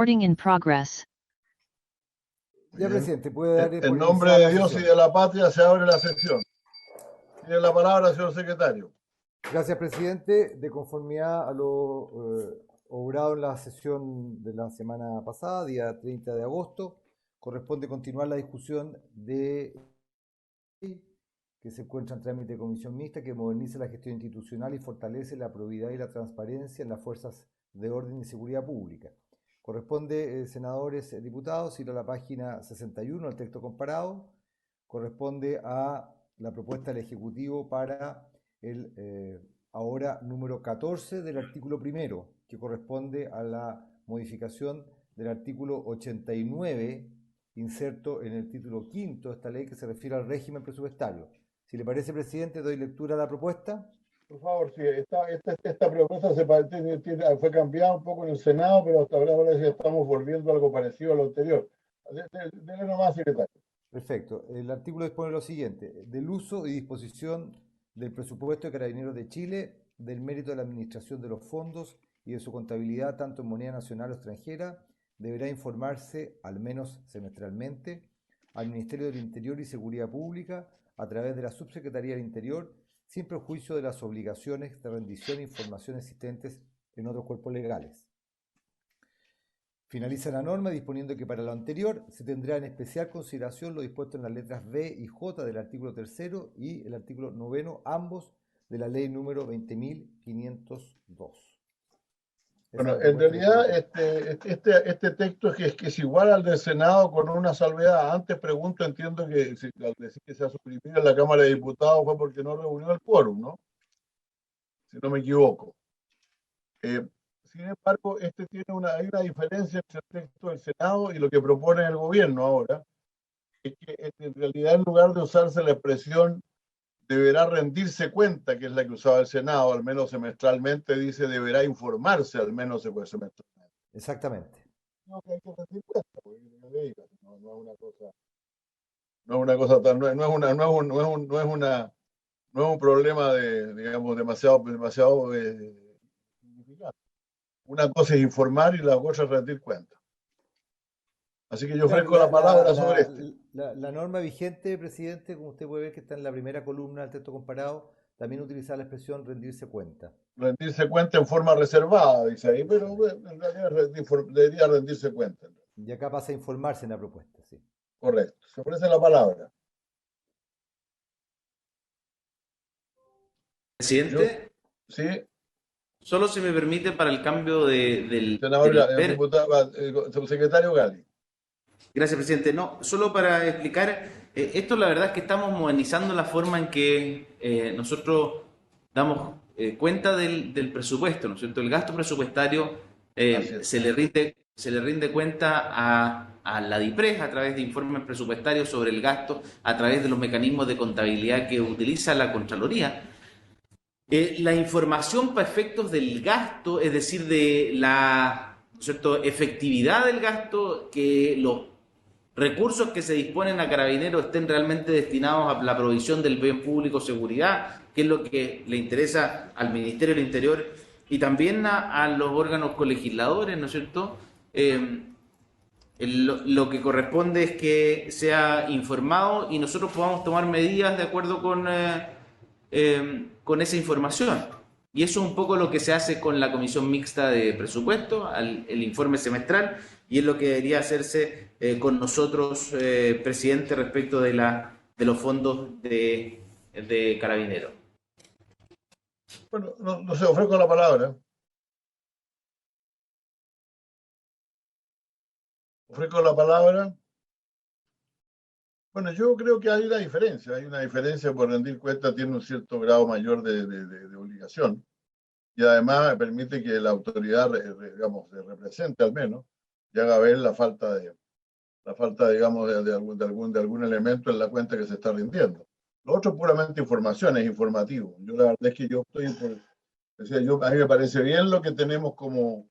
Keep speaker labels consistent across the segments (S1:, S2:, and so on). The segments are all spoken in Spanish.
S1: Recording in progress.
S2: Ya,
S3: Bien.
S2: presidente, puede dar
S3: En
S2: por
S3: nombre
S2: iniciada
S3: de
S2: la
S3: Dios y
S2: sesión.
S3: de la patria se abre la sesión. Tiene la palabra, señor secretario.
S2: Gracias, presidente. De conformidad a lo obrado en la sesión de la semana pasada, día 30 de agosto, corresponde continuar la discusión de que se encuentra en trámite de comisión mixta, que moderniza la gestión institucional y fortalece la probidad y la transparencia en las fuerzas de orden y seguridad pública. Corresponde, senadores, diputados, ir a la página 61, al texto comparado. Corresponde a la propuesta del Ejecutivo para el ahora número 14 del artículo primero, que corresponde a la modificación del artículo 89, inserto en el título quinto de esta ley, que se refiere al régimen presupuestario. Si le parece, presidente, doy lectura a la propuesta.
S3: Por favor, sí, esta propuesta fue cambiada un poco en el Senado, pero hasta ahora parece que estamos volviendo a algo parecido a lo anterior. Dele nomás, secretario.
S2: Perfecto. El artículo dispone lo siguiente: del uso y disposición del presupuesto de Carabineros de Chile, del mérito de la administración de los fondos y de su contabilidad tanto en moneda nacional o extranjera, deberá informarse, al menos semestralmente, al Ministerio del Interior y Seguridad Pública a través de la Subsecretaría del Interior, sin perjuicio de las obligaciones de rendición e información existentes en otros cuerpos legales. Finaliza la norma disponiendo que para lo anterior se tendrá en especial consideración lo dispuesto en las letras B y J del artículo 3º y el artículo 9º, ambos de la ley número 20.502.
S3: Bueno, en realidad este texto que es igual al del Senado con una salvedad. Antes pregunto, entiendo que al decir que se ha suprimido en la Cámara de Diputados fue porque no reunió el quórum, ¿no? Si no me equivoco. Sin embargo, hay una diferencia entre el texto del Senado y lo que propone el gobierno ahora, es que en realidad en lugar de usarse la expresión deberá rendirse cuenta, que es la que usaba el Senado, al menos semestralmente, dice deberá informarse al menos semestralmente.
S2: Exactamente.
S3: No, que hay que rendir cuenta, porque no es una cosa, no es una cosa tan, no es una, no es un, no es un, no es una, no es un problema de, digamos, demasiado significante. Una cosa es informar y la otra es rendir cuenta. Así que yo
S2: Claro,
S3: ofrezco la palabra sobre este.
S2: la norma vigente, presidente, como usted puede ver que está en la primera columna del texto comparado, también utiliza la expresión rendirse cuenta.
S3: Rendirse cuenta en forma reservada, dice ahí, pero en realidad debería rendirse cuenta.
S2: Y acá pasa a informarse en la propuesta, sí.
S3: Correcto. Se ofrece la palabra.
S4: Presidente,
S3: Sí,
S4: solo se me permite para el cambio
S3: senador, diputado, subsecretario Gali.
S4: Gracias, presidente. No, solo para explicar, esto la verdad es que estamos modernizando la forma en que nosotros damos cuenta del presupuesto, ¿no es cierto? El gasto presupuestario
S3: Así es.
S4: se le rinde cuenta a la DIPRES a través de informes presupuestarios sobre el gasto, a través de los mecanismos de contabilidad que utiliza la Contraloría. La información para efectos del gasto, es decir, de la, ¿no es cierto?, efectividad del gasto, que los recursos que se disponen a Carabineros estén realmente destinados a la provisión del bien público, seguridad, que es lo que le interesa al Ministerio del Interior y también a los órganos colegisladores, ¿no es cierto? Lo que corresponde es que sea informado y nosotros podamos tomar medidas de acuerdo con esa información. Y eso es un poco lo que se hace con la Comisión Mixta de Presupuesto, el informe semestral, y es lo que debería hacerse con nosotros, presidente, respecto de los fondos de Carabineros.
S3: Bueno, no sé, ofrezco la palabra. Ofrezco la palabra. Bueno, yo creo que hay una diferencia. Hay una diferencia por rendir cuenta, tiene un cierto grado mayor de obligación. Y además permite que la autoridad, digamos, represente al menos y haga ver digamos, de algún elemento en la cuenta que se está rindiendo. Lo otro es puramente información, es informativo. Yo la verdad es que yo estoy a mí me parece bien lo que tenemos como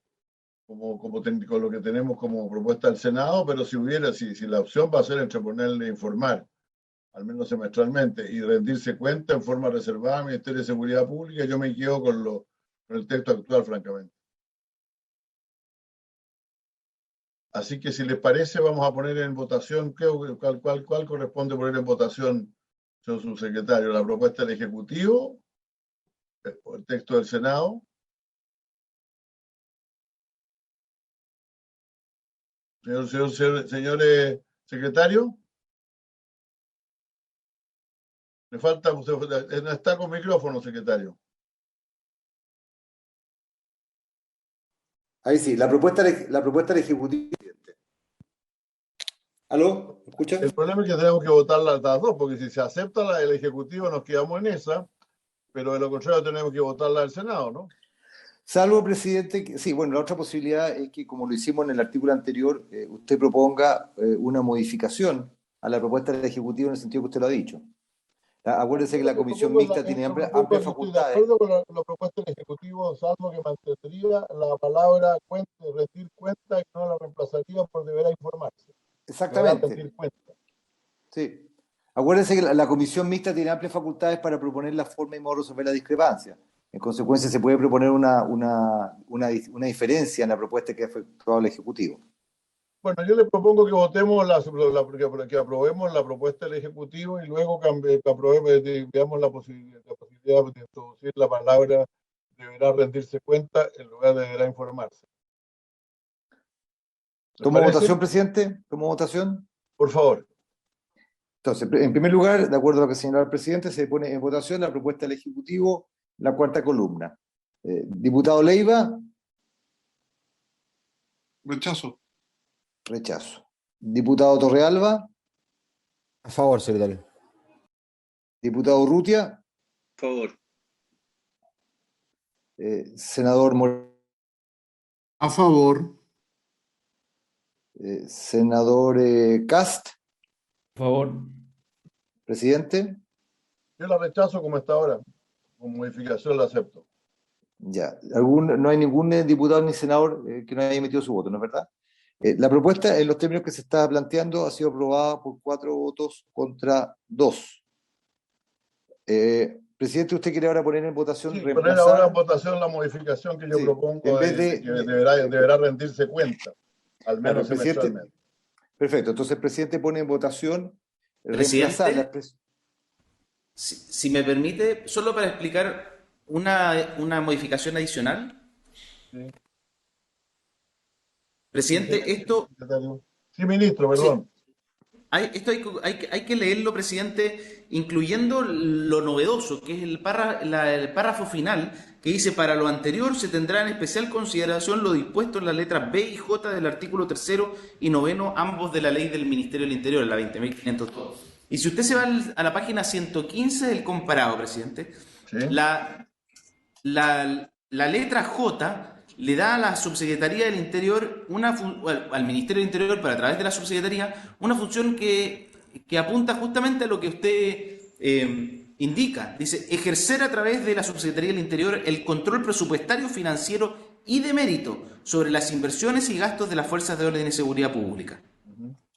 S3: lo que tenemos como propuesta del Senado, pero si la opción va a ser entre ponerle informar, al menos semestralmente, y rendirse cuenta en forma reservada al Ministerio de Seguridad Pública, yo me quedo con el texto actual, francamente. Así que si les parece, vamos a poner en votación, ¿cuál corresponde poner en votación, señor subsecretario? ¿La propuesta del Ejecutivo o el texto del Senado? Señor secretario, le falta, usted no está con micrófono, secretario.
S2: Ahí sí, la propuesta del Ejecutivo. ¿Aló? ¿Me escuchan?
S3: El problema es que tenemos que votar las dos, porque si se acepta la del Ejecutivo nos quedamos en esa, pero de lo contrario tenemos que votar la del Senado, ¿no?
S2: Salvo, presidente, sí, bueno, la otra posibilidad es que, como lo hicimos en el artículo anterior, usted proponga una modificación a la propuesta del Ejecutivo en el sentido que usted lo ha dicho. Acuérdense que la comisión mixta tiene amplias facultades.
S3: Estoy de acuerdo con la propuesta del Ejecutivo, salvo que mantendría la palabra rendir cuenta y no la reemplazaría por deberá informarse.
S2: Exactamente. Sí. Acuérdense que la comisión mixta tiene amplias facultades para proponer la forma y modo de resolver la discrepancia. En consecuencia, se puede proponer una diferencia en la propuesta que ha efectuado el Ejecutivo.
S3: Bueno, yo le propongo que votemos que aprobemos la propuesta del Ejecutivo y luego que aprobemos, veamos la posibilidad de introducir la palabra deberá rendirse cuenta en lugar de deberá informarse.
S2: ¿Tomo votación, presidente? ¿Tomo votación?
S3: Por favor.
S2: Entonces, en primer lugar, de acuerdo a lo que señaló el presidente, se pone en votación la propuesta del Ejecutivo, la cuarta columna. Diputado Leiva.
S1: Rechazo.
S2: Rechazo. Diputado Torrealba.
S5: A favor, secretario.
S2: Diputado Urrutia.
S6: A favor.
S2: Senador Moreno.
S1: A favor.
S2: Senador Cast.
S5: A favor.
S2: Presidente.
S3: Yo la rechazo como está ahora. Con modificación la acepto.
S2: Ya. No hay ningún diputado ni senador que no haya emitido su voto, ¿no es verdad? La propuesta, en los términos que se está planteando, ha sido aprobada por 4 votos contra 2. Presidente, ¿usted quiere ahora poner en votación?
S3: Sí, poner ahora en votación la modificación que yo propongo,
S2: en vez de
S3: que deberá rendirse cuenta, al menos semestralmente.
S2: Perfecto, entonces el presidente pone en votación
S4: reemplazar la expresión. Si me permite, solo para explicar una modificación adicional.
S3: Sí.
S4: Presidente, esto...
S3: Sí, ministro, perdón.
S4: Sí. Esto hay que leerlo, presidente, incluyendo lo novedoso, que es el párrafo final, que dice: para lo anterior se tendrá en especial consideración lo dispuesto en las letras B y J del artículo 3 y 9, ambos de la ley del Ministerio del Interior, la 20.502. Y si usted se va a la página 115 del comparado, presidente, ¿sí? La letra J le da a la Subsecretaría del Interior, al Ministerio del Interior, pero a través de la Subsecretaría, una función que apunta justamente a lo que usted indica. Dice: ejercer a través de la Subsecretaría del Interior el control presupuestario, financiero y de mérito sobre las inversiones y gastos de las fuerzas de orden y seguridad pública.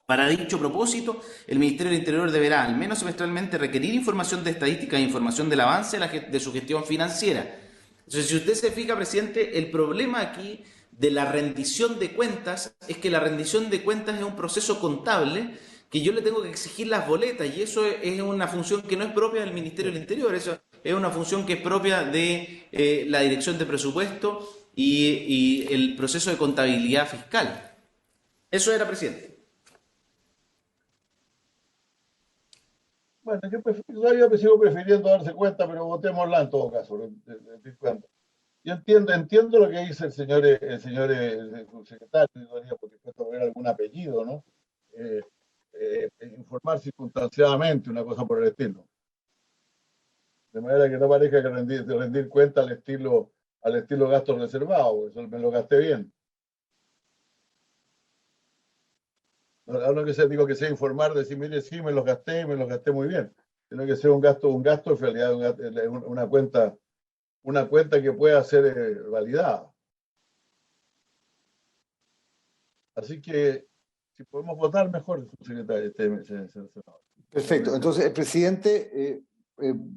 S4: Para dicho propósito, el Ministerio del Interior deberá, al menos semestralmente, requerir información de estadística e información del avance de su gestión financiera. Entonces, si usted se fija, presidente, el problema aquí de la rendición de cuentas es que la rendición de cuentas es un proceso contable que yo le tengo que exigir las boletas, y eso es una función que no es propia del Ministerio del Interior, eso es una función que es propia de la Dirección de Presupuesto y el proceso de contabilidad fiscal. Eso era, presidente.
S3: Bueno, yo sigo prefiriendo darse cuenta, pero votémosla en todo caso. Yo entiendo lo que dice el señor subsecretario, porque puede poner algún apellido, ¿no? Informar circunstanciadamente, una cosa por el estilo. De manera que no parezca que rendir cuenta al estilo gastos reservados, eso me lo gasté bien. No que sea, digo que sea informar, decir, mire, sí, me los gasté muy bien. Sino que sea un gasto en realidad una cuenta que pueda ser validada. Así que, si podemos votar, mejor, secretario.
S2: Perfecto. Entonces, el presidente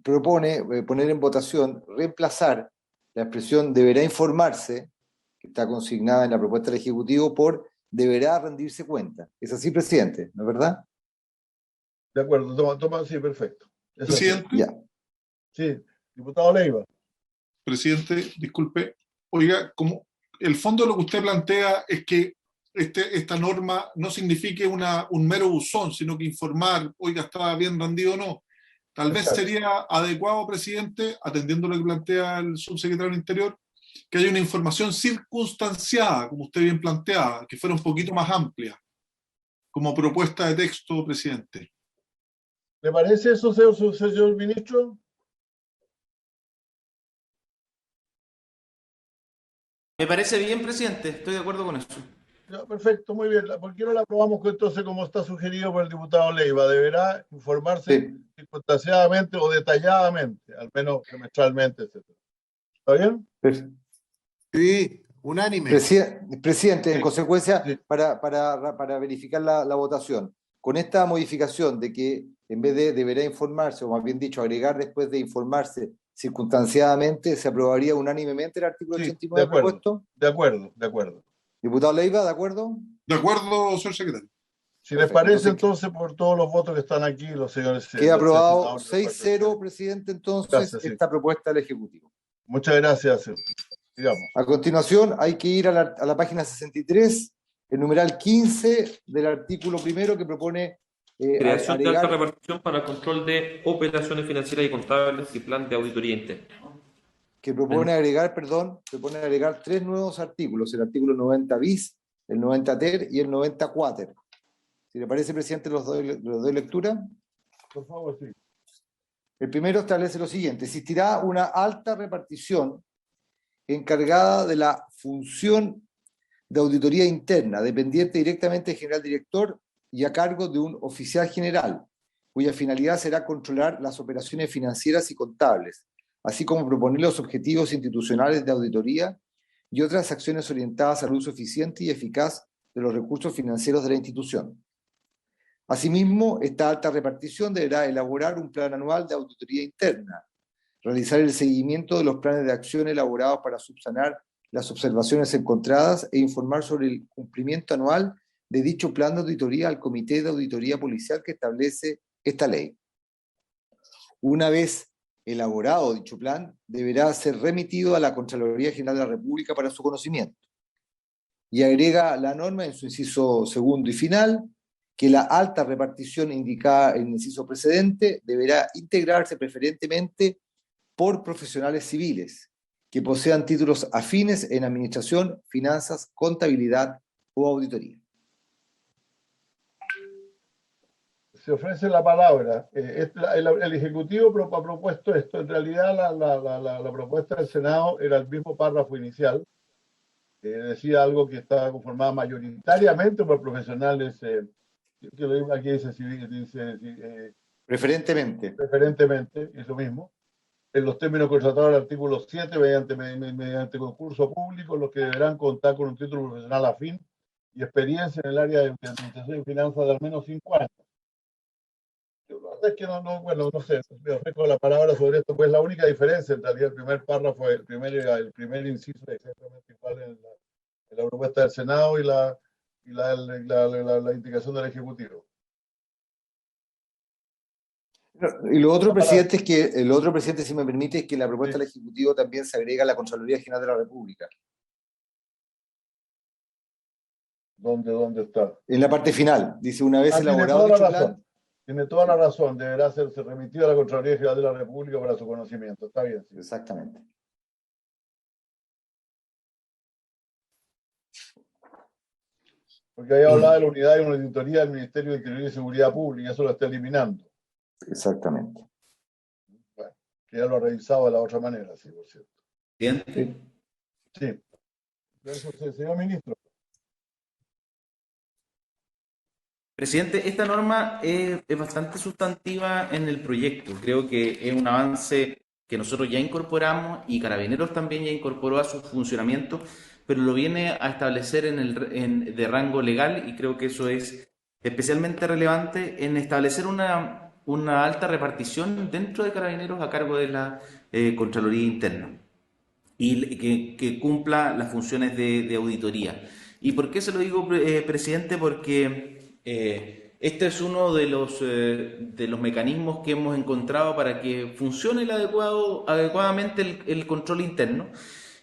S2: propone poner en votación, reemplazar la expresión deberá informarse, que está consignada en la propuesta del Ejecutivo, por deberá rendirse cuenta. Es así, presidente, ¿no es verdad?
S3: De acuerdo, toma, sí, perfecto. Es así.
S1: Presidente,
S2: Ya.
S3: Sí, diputado Leiva.
S1: presidente, disculpe. Oiga, como el fondo de lo que usted plantea es que esta norma no signifique un mero buzón, sino que informar, oiga, ¿estaba bien rendido o no? Tal vez
S3: Exacto.
S1: sería adecuado, presidente, atendiendo lo que plantea el subsecretario del Interior, que haya una información circunstanciada, como usted bien planteaba, que fuera un poquito más amplia, como propuesta de texto, presidente.
S3: ¿Le parece eso, señor ministro?
S4: Me parece bien, presidente, estoy de acuerdo con eso.
S3: Ya, perfecto, muy bien. ¿Por qué no la aprobamos entonces como está sugerido por el diputado Leiva? Deberá informarse
S2: Sí.
S3: circunstanciadamente o detalladamente, al menos semestralmente, etc. ¿Está bien?
S1: Sí, unánime.
S2: Presidente, en
S3: Sí,
S2: consecuencia,
S3: sí.
S2: para verificar la votación, con esta modificación de que en vez de deberá informarse, o más bien dicho, agregar después de informarse circunstanciadamente, ¿se aprobaría unánimemente el artículo
S3: Sí,
S2: 89
S3: de acuerdo.
S2: propuesto?
S3: De acuerdo, de acuerdo.
S2: Diputado Leiva, ¿de acuerdo?
S1: De acuerdo, señor secretario.
S3: Si les
S2: Perfecto.
S3: parece, entonces, por todos los votos que están aquí, los señores...
S2: Queda
S3: los
S2: aprobado
S3: senadores,
S2: 6-0, presidente, entonces,
S3: Gracias, sí.
S2: esta propuesta del Ejecutivo.
S3: Muchas gracias. Digamos.
S2: A continuación, hay que ir a la página 63, el numeral 15 del artículo primero que propone
S6: Creación de alta
S2: agregar,
S6: repartición para el control de operaciones financieras y contables y plan de auditoría interna.
S2: propone agregar 3 nuevos artículos, el artículo 90 bis, el 90 ter y el 90 quater. Si le parece, presidente, los doy lectura.
S3: Por favor, sí.
S2: El primero establece lo siguiente: existirá una alta repartición encargada de la función de auditoría interna, dependiente directamente del general director y a cargo de un oficial general, cuya finalidad será controlar las operaciones financieras y contables, así como proponer los objetivos institucionales de auditoría y otras acciones orientadas al uso eficiente y eficaz de los recursos financieros de la institución. Asimismo, esta alta repartición deberá elaborar un plan anual de auditoría interna, realizar el seguimiento de los planes de acción elaborados para subsanar las observaciones encontradas e informar sobre el cumplimiento anual de dicho plan de auditoría al Comité de Auditoría Policial que establece esta ley. Una vez elaborado dicho plan, deberá ser remitido a la Contraloría General de la República para su conocimiento. Y agrega la norma en su inciso segundo y final que la alta repartición indicada en el inciso precedente deberá integrarse preferentemente por profesionales civiles que posean títulos afines en administración, finanzas, contabilidad o auditoría.
S3: Se ofrece la palabra. El Ejecutivo ha propuesto esto. En realidad, la propuesta del Senado era el mismo párrafo inicial. Decía algo que estaba conformado mayoritariamente por profesionales, aquí dice
S2: Preferentemente.
S3: Preferentemente, es lo mismo. En los términos constatados al artículo 7, mediante concurso público, los que deberán contar con un título profesional afín y experiencia en el área de administración y finanzas de al menos 5 años. Yo, la verdad es que no sé, me ofrezco la palabra sobre esto, pues la única diferencia en realidad, el primer párrafo, el primer inciso es exactamente igual en la propuesta del Senado y la indicación del Ejecutivo.
S2: Y lo otro, presidente, si me permite, es que la propuesta del Ejecutivo también se agrega a la Contraloría General de la República.
S3: ¿Dónde está?
S2: En la parte final, dice, una vez elaborado
S3: tiene toda
S2: dicho
S3: la
S2: plan.
S3: razón. Tiene toda la razón, deberá ser remitido a la Contraloría General de la República para su conocimiento. Está bien. Sí.
S2: Exactamente.
S3: Porque ahí hablaba de la unidad de auditoría del Ministerio de Interior y Seguridad Pública, eso lo está eliminando.
S2: Exactamente.
S3: Bueno, que ya lo ha revisado de la otra manera, sí, por cierto.
S4: ¿Bien?
S3: Sí. Señor ministro.
S4: Presidente, esta norma es bastante sustantiva en el proyecto. Creo que es un avance que nosotros ya incorporamos y Carabineros también ya incorporó a su funcionamiento, pero lo viene a establecer de rango legal y creo que eso es especialmente relevante en establecer una alta repartición dentro de Carabineros a cargo de la Contraloría Interna y que cumpla las funciones de auditoría. ¿Y por qué se lo digo, presidente? Porque este es uno de los mecanismos que hemos encontrado para que funcione adecuadamente el control interno.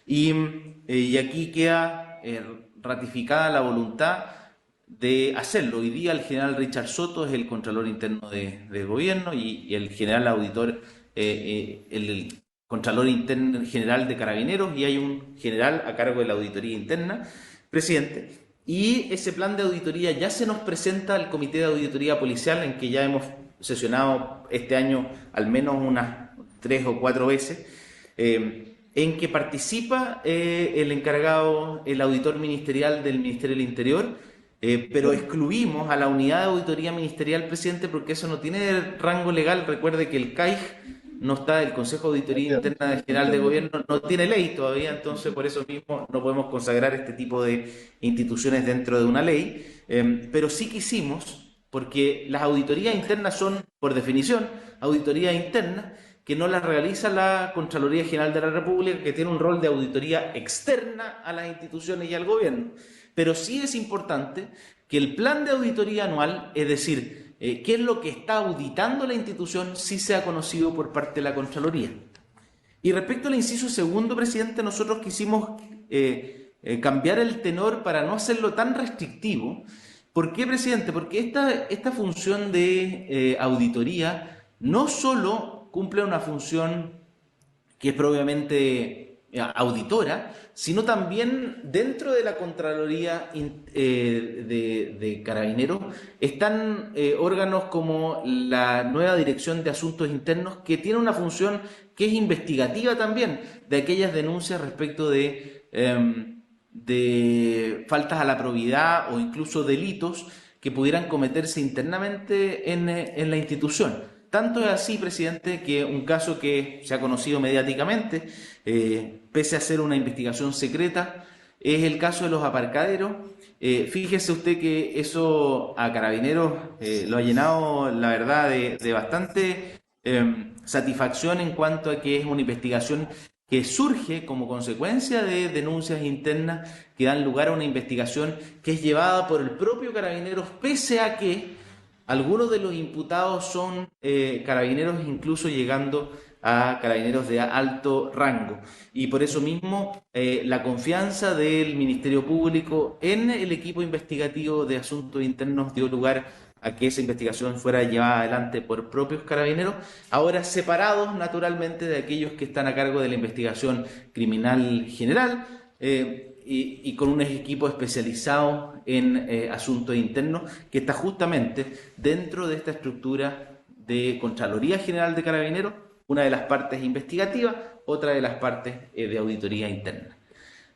S4: Y aquí queda ratificada la voluntad de hacerlo. Hoy día el general Richard Soto es el Contralor Interno del Gobierno y el general auditor, el Contralor Interno General de Carabineros, y hay un general a cargo de la auditoría interna, presidente. Y ese plan de auditoría ya se nos presenta al Comité de Auditoría Policial, en que ya hemos sesionado este año al menos unas 3 o 4 veces, en que participa el encargado, el auditor ministerial del Ministerio del Interior, pero excluimos a la unidad de auditoría ministerial, presidente, porque eso no tiene rango legal. Recuerde que el CAIG no está, el Consejo de Auditoría Interna General de Gobierno no tiene ley todavía, entonces por eso mismo no podemos consagrar este tipo de instituciones dentro de una ley, pero sí quisimos, porque las auditorías internas son, por definición, auditorías internas que no las realiza la Contraloría General de la República, que tiene un rol de auditoría externa a las instituciones y al gobierno. Pero sí es importante que el plan de auditoría anual, es decir, qué es lo que está auditando la institución, sí sea conocido por parte de la Contraloría. Y respecto al inciso segundo, presidente, nosotros quisimos cambiar el tenor para no hacerlo tan restrictivo. ¿Por qué, presidente? Porque esta función de auditoría no solo cumple una función que es propiamente auditora, sino también dentro de la Contraloría de Carabineros están órganos como la nueva Dirección de Asuntos Internos, que tiene una función que es investigativa también de aquellas denuncias respecto de faltas a la probidad o incluso delitos que pudieran cometerse internamente en la institución. Tanto es así, presidente, que un caso que se ha conocido mediáticamente, pese a ser una investigación secreta, es el caso de los aparcaderos. Fíjese usted que eso a Carabineros lo ha llenado, la verdad, de bastante satisfacción en cuanto a que es una investigación que surge como consecuencia de denuncias internas que dan lugar a una investigación que es llevada por el propio Carabineros, pese a que algunos de los imputados son carabineros, incluso llegando a carabineros de alto rango. Y por eso mismo la confianza del Ministerio Público en el equipo investigativo de asuntos internos dio lugar a que esa investigación fuera llevada adelante por propios carabineros, ahora separados naturalmente de aquellos que están a cargo de la investigación criminal general, y con un equipo especializado en asuntos internos que está justamente dentro de esta estructura de Contraloría General de Carabineros, una de las partes investigativas, otra de las partes de auditoría interna.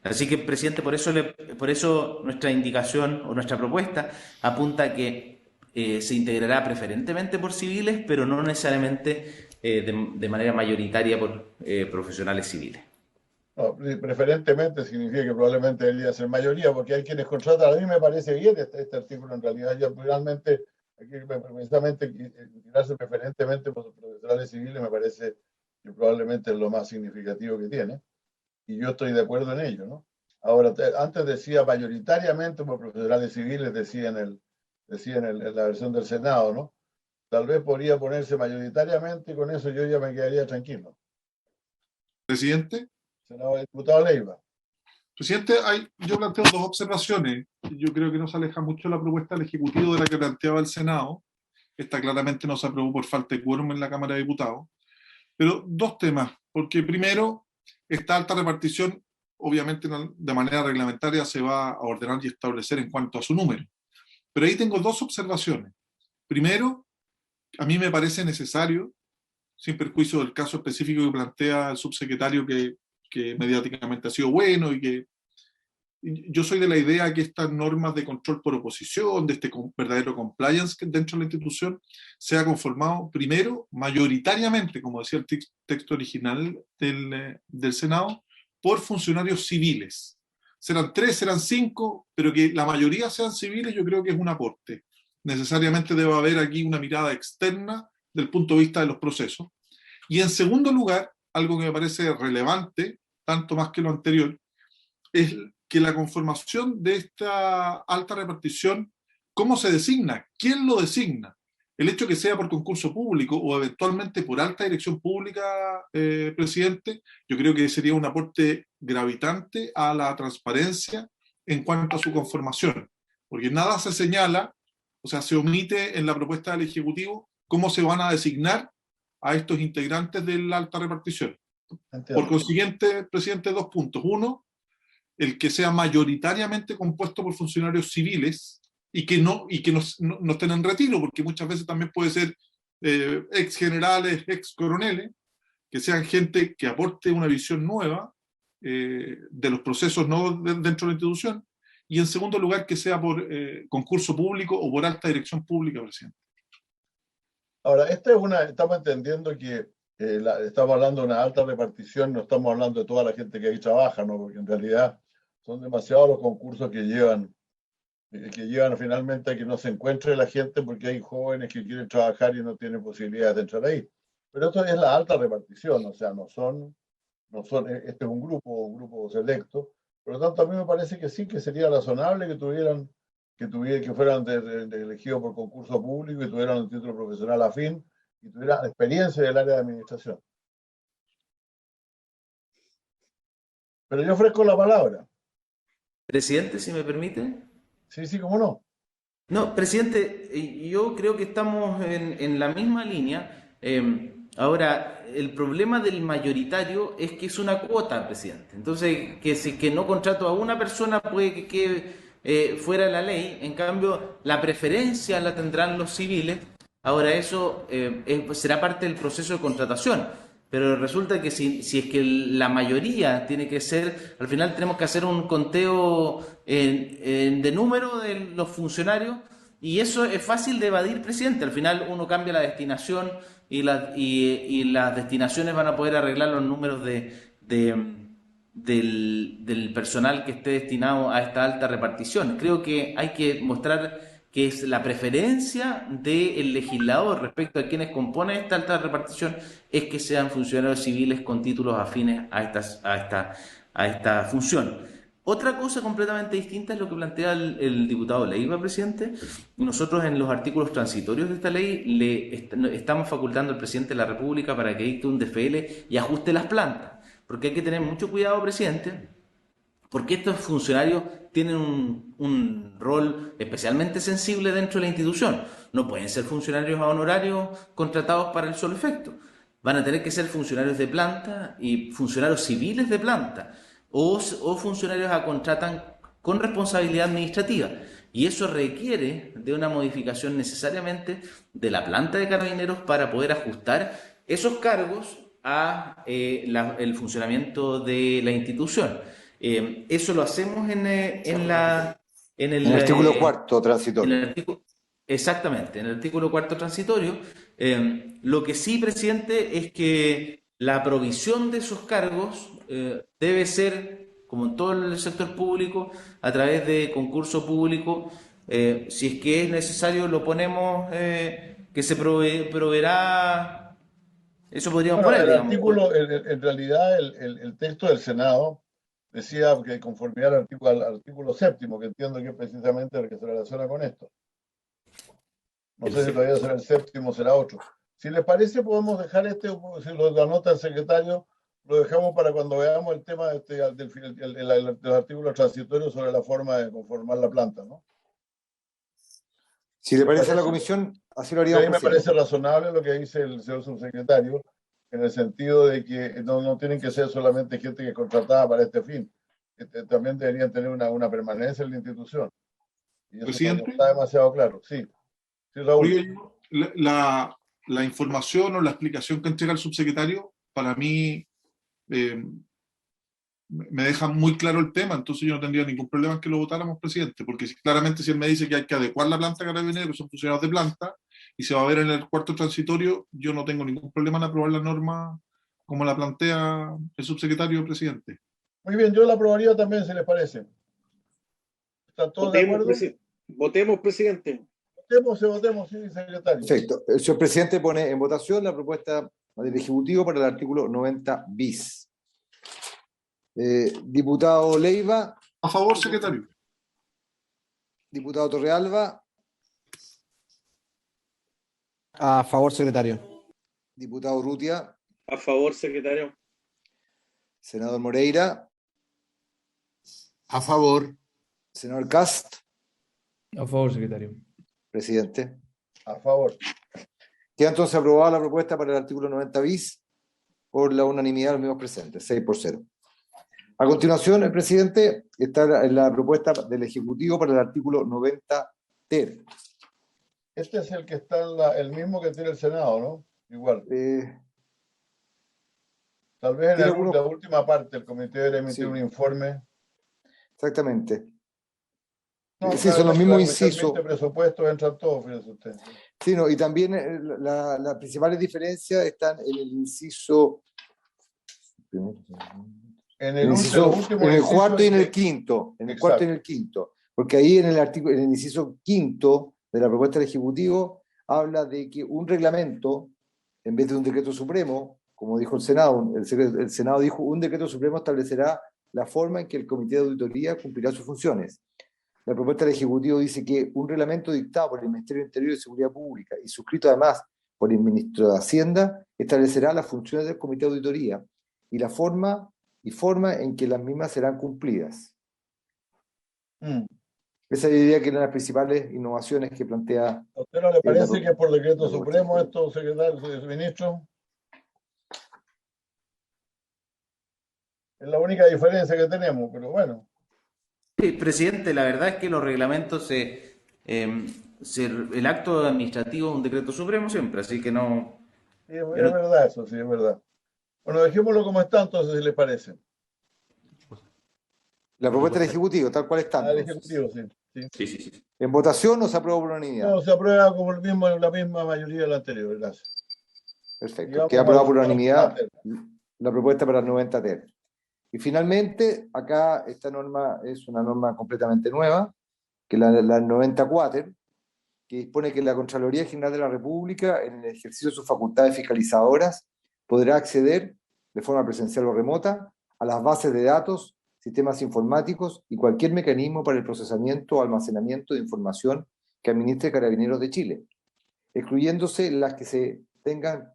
S4: Así que, presidente, por eso nuestra indicación o nuestra propuesta apunta a que se integrará preferentemente por civiles, pero no necesariamente de manera mayoritaria por profesionales civiles.
S3: No, preferentemente significa que probablemente debería ser mayoría, porque hay quienes contratan. A mí me parece bien este artículo, en realidad. Yo realmente, aquí precisamente, tirarse preferentemente por profesionales civiles me parece que probablemente es lo más significativo que tiene, y yo estoy de acuerdo en ello, ¿no? Ahora, antes decía mayoritariamente por profesionales civiles, decía en la versión del Senado, ¿no? Tal vez podría ponerse mayoritariamente, y con eso yo ya me quedaría tranquilo.
S1: Presidente.
S3: Senador diputado Leiva.
S1: Presidente, yo planteo dos observaciones. Yo creo que no se aleja mucho la propuesta del Ejecutivo de la que planteaba el Senado. Esta claramente no se aprobó por falta de quórum en la Cámara de Diputados. Pero dos temas, porque primero, esta alta repartición, obviamente de manera reglamentaria, se va a ordenar y establecer en cuanto a su número. Pero ahí tengo dos observaciones. Primero, a mí me parece necesario, sin perjuicio del caso específico que plantea el subsecretario, que mediáticamente ha sido bueno, y que yo soy de la idea que estas normas de control por oposición, de este verdadero compliance dentro de la institución, sea conformado primero, mayoritariamente, como decía el texto original del Senado, por funcionarios civiles. Serán 3, serán 5, pero que la mayoría sean civiles, yo creo que es un aporte. Necesariamente debe haber aquí una mirada externa del punto de vista de los procesos. Y en segundo lugar, algo que me parece relevante, tanto más que lo anterior, es que la conformación de esta alta repartición, ¿cómo se designa? ¿Quién lo designa? El hecho que sea por concurso público o eventualmente por alta dirección pública, presidente, yo creo que sería un aporte gravitante a la transparencia en cuanto a su conformación, porque nada se señala, o sea, se omite en la propuesta del Ejecutivo cómo se van a designar a estos integrantes de la alta repartición.
S3: Entiendo.
S1: Por consiguiente, presidente, 2 puntos. Uno, el que sea mayoritariamente compuesto por funcionarios civiles y que no estén en retiro, porque muchas veces también puede ser ex generales, ex coroneles, que sean gente que aporte una visión nueva de los procesos dentro de la institución, y en segundo lugar que sea por concurso público o por alta dirección pública, presidente.
S3: Ahora, estamos entendiendo que estamos hablando de una alta repartición, no estamos hablando de toda la gente que ahí trabaja, ¿no? Porque en realidad son demasiados los concursos que llevan finalmente a que no se encuentre la gente, porque hay jóvenes que quieren trabajar y no tienen posibilidades de entrar ahí. Pero esto es la alta repartición, o sea, este es un grupo selecto. Por lo tanto, a mí me parece que sí, que sería razonable que fueran elegidos por concurso público y tuvieran un título profesional afín y tuvieran experiencia del área de administración. Pero yo ofrezco la palabra.
S4: Presidente, si me permite.
S3: Sí, cómo no.
S4: No, presidente, yo creo que estamos en la misma línea. Ahora, el problema del mayoritario es que es una cuota, presidente. Entonces, que si que no contrato a una persona puede que quede fuera de la ley. En cambio, la preferencia la tendrán los civiles. Ahora, eso será parte del proceso de contratación. Pero resulta que si es que la mayoría tiene que ser, al final tenemos que hacer un conteo de número de los funcionarios, y eso es fácil de evadir, presidente. Al final uno cambia la destinación y las destinaciones van a poder arreglar los números del personal que esté destinado a esta alta repartición. Creo que hay que mostrar que es la preferencia del legislador respecto a quienes componen esta alta repartición, es que sean funcionarios civiles con títulos afines a esta función. Otra cosa completamente distinta es lo que plantea el diputado Leiva, presidente. Nosotros en los artículos transitorios de esta ley estamos facultando al presidente de la República para que dicte un DFL y ajuste las plantas, porque hay que tener mucho cuidado, presidente, porque estos funcionarios tienen un rol especialmente sensible dentro de la institución. No pueden ser funcionarios honorarios contratados para el solo efecto. Van a tener que ser funcionarios de planta y funcionarios civiles de planta, o funcionarios a contratan con responsabilidad administrativa. Y eso requiere de una modificación necesariamente de la planta de carabineros para poder ajustar esos cargos a el funcionamiento de la institución. Eso lo hacemos en el
S5: artículo cuarto transitorio.
S4: Exactamente, en el artículo cuarto transitorio. Lo que sí, presidente, es que la provisión de esos cargos debe ser, como en todo el sector público, a través de concurso público. Si es que es necesario, lo ponemos, que se proveerá. Eso podríamos poner,
S3: el
S4: digamos.
S3: artículo, en realidad, el texto del Senado decía que conformidad al artículo séptimo, que entiendo que es precisamente el que se relaciona con esto. No sé si todavía será el séptimo o será otro. Si les parece, podemos dejar si lo anota el secretario, lo dejamos para cuando veamos el tema del artículo transitorio sobre la forma de conformar la planta, ¿no?
S5: Si le parece a la comisión, así lo haríamos.
S3: A mí me parece razonable lo que dice el señor subsecretario, en el sentido de que no tienen que ser solamente gente que es contratada para este fin. También deberían tener una permanencia en la institución. Y eso
S1: Presidente,
S3: está demasiado claro. Sí, Raúl.
S1: Oye, la información o la explicación que entrega el subsecretario, para mí, me deja muy claro el tema, entonces yo no tendría ningún problema en que lo votáramos, presidente, porque claramente si él me dice que hay que adecuar la planta de carabineros, que son funcionarios de planta, y se va a ver en el cuarto transitorio, yo no tengo ningún problema en aprobar la norma como la plantea el subsecretario, presidente.
S3: Muy bien, yo la aprobaría también, si les parece. ¿Están todos de acuerdo?
S7: Votemos, presidente.
S3: Votemos, sí, secretario.
S5: Perfecto. El señor presidente pone en votación la propuesta del Ejecutivo para el artículo 90 bis. Diputado Leiva,
S1: A favor, secretario.
S5: Diputado Torrealba.
S8: A favor, secretario.
S5: Diputado Urrutia.
S7: A favor, secretario.
S5: Senador Moreira.
S9: A favor.
S5: Senador Cast.
S8: A favor, secretario.
S5: Presidente.
S3: A favor.
S5: Queda entonces aprobada la propuesta para el artículo 90 bis por la unanimidad de los mismos presentes, 6-0. A continuación, el presidente está la propuesta del Ejecutivo para el artículo 90 ter.
S3: Este es el que está el mismo que tiene el Senado, ¿no? Igual. Tal vez en la última parte el comité debe emitir un informe.
S5: Exactamente.
S3: No,
S5: sí, son los mismos incisos.
S3: Este presupuesto entran todos, fíjense usted.
S5: Sí, no, y también las principales diferencias están en el inciso.
S3: En
S5: el cuarto y en el quinto. En el cuarto y en el quinto. Porque ahí en el inciso quinto de la propuesta del Ejecutivo habla de que un reglamento, en vez de un decreto supremo, como dijo el Senado, el Senado dijo un decreto supremo establecerá la forma en que el Comité de Auditoría cumplirá sus funciones. La propuesta del Ejecutivo dice que un reglamento dictado por el Ministerio del Interior y de Seguridad Pública y suscrito además por el Ministro de Hacienda establecerá las funciones del Comité de Auditoría y la forma en que las mismas serán cumplidas. Esa diría que es una de las principales innovaciones que plantea.
S3: ¿A usted no le parece que es por decreto supremo esto, secretario, ministro? Es la única diferencia que tenemos, pero bueno.
S4: Sí, presidente, la verdad es que los reglamentos, el acto administrativo es un decreto supremo siempre, así que no...
S3: Sí, es verdad eso, sí, es verdad. Bueno, dejémoslo como está entonces, si les parece.
S5: La propuesta del Ejecutivo, tal cual está.
S3: El Ejecutivo, sí.
S6: Sí.
S5: ¿En votación o se aprueba por unanimidad?
S3: No, se aprueba como la misma mayoría de la anterior, gracias.
S5: Perfecto, queda aprobada por unanimidad la propuesta para el 90 ter. Y finalmente, acá esta norma es una norma completamente nueva, que es la 94, que dispone que la Contraloría General de la República, en el ejercicio de sus facultades fiscalizadoras, podrá acceder de forma presencial o remota a las bases de datos, sistemas informáticos y cualquier mecanismo para el procesamiento o almacenamiento de información que administre Carabineros de Chile, excluyéndose las que se tengan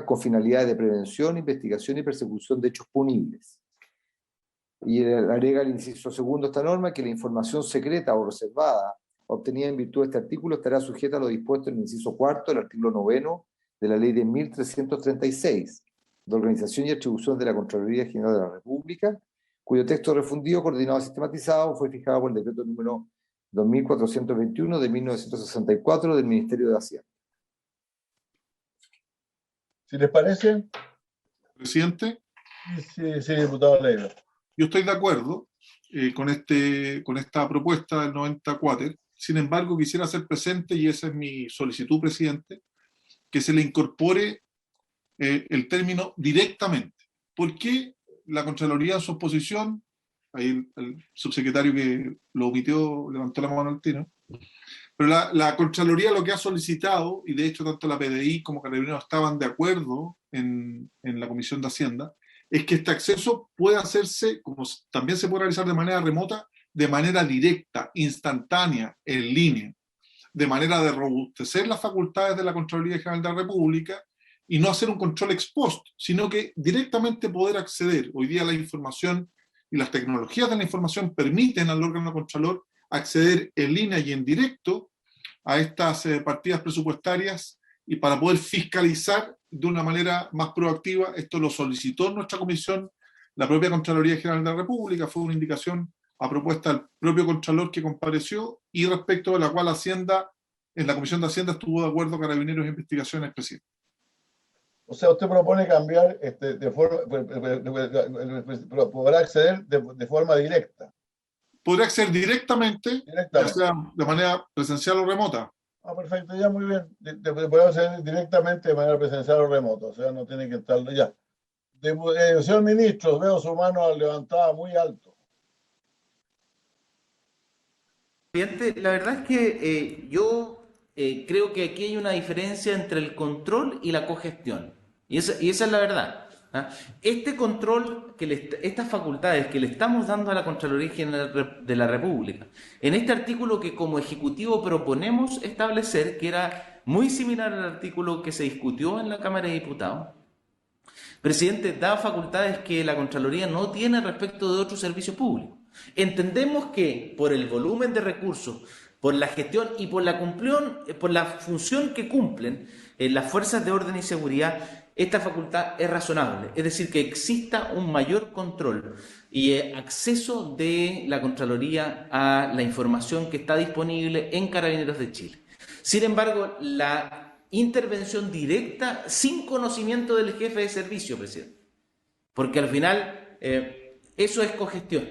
S5: con finalidades de prevención, investigación y persecución de hechos punibles. Y agrega el inciso segundo de esta norma que la información secreta o reservada obtenida en virtud de este artículo estará sujeta a lo dispuesto en el inciso cuarto del artículo 9 de la Ley de 1336 de Organización y Atribución de la Contraloría General de la República, cuyo texto refundido, coordinado y sistematizado fue fijado por el decreto número 2421 de 1964 del Ministerio de Hacienda.
S3: ¿Si les parece?
S1: Presidente.
S3: Sí, diputado Leiva.
S1: Yo estoy de acuerdo con esta propuesta del 94. Sin embargo, quisiera hacer presente, y esa es mi solicitud, presidente, que se le incorpore el término directamente. ¿Por qué la Contraloría en su exposición, ahí el subsecretario que lo omitió levantó la mano al tiro, pero la Contraloría lo que ha solicitado, y de hecho tanto la PDI como Carabineros estaban de acuerdo en la Comisión de Hacienda, es que este acceso puede hacerse, como también se puede realizar de manera remota, de manera directa, instantánea, en línea, de manera de robustecer las facultades de la Contraloría General de la República y no hacer un control ex post, sino que directamente poder acceder. Hoy día la información y las tecnologías de la información permiten al órgano contralor acceder en línea y en directo a estas partidas presupuestarias y para poder fiscalizar de una manera más proactiva. Esto lo solicitó en nuestra comisión la propia Contraloría General de la República, fue una indicación a propuesta del propio Contralor que compareció y respecto de la cual Hacienda, en la Comisión de Hacienda estuvo de acuerdo Carabineros e Investigaciones, presidente.
S3: O sea, usted propone cambiar podrá acceder de forma directa.
S1: Podría acceder directamente, ya sea de manera presencial o remota.
S3: Ah, perfecto, ya muy bien. Puede acceder directamente de manera presencial o remota, o sea, no tiene que estar ya. Señor ministro, veo su mano levantada muy alto.
S4: Presidente, la verdad es que yo creo que aquí hay una diferencia entre el control y la cogestión. Y esa es la verdad. Este control, estas facultades que le estamos dando a la Contraloría General de la República, en este artículo que como Ejecutivo proponemos establecer, que era muy similar al artículo que se discutió en la Cámara de Diputados, presidente, da facultades que la Contraloría no tiene respecto de otros servicios públicos. Entendemos que por el volumen de recursos, por la gestión y por la función que cumplen las fuerzas de orden y seguridad, esta facultad es razonable, es decir, que exista un mayor control y acceso de la Contraloría a la información que está disponible en Carabineros de Chile. Sin embargo, la intervención directa sin conocimiento del jefe de servicio, presidente, porque al final eso es cogestión,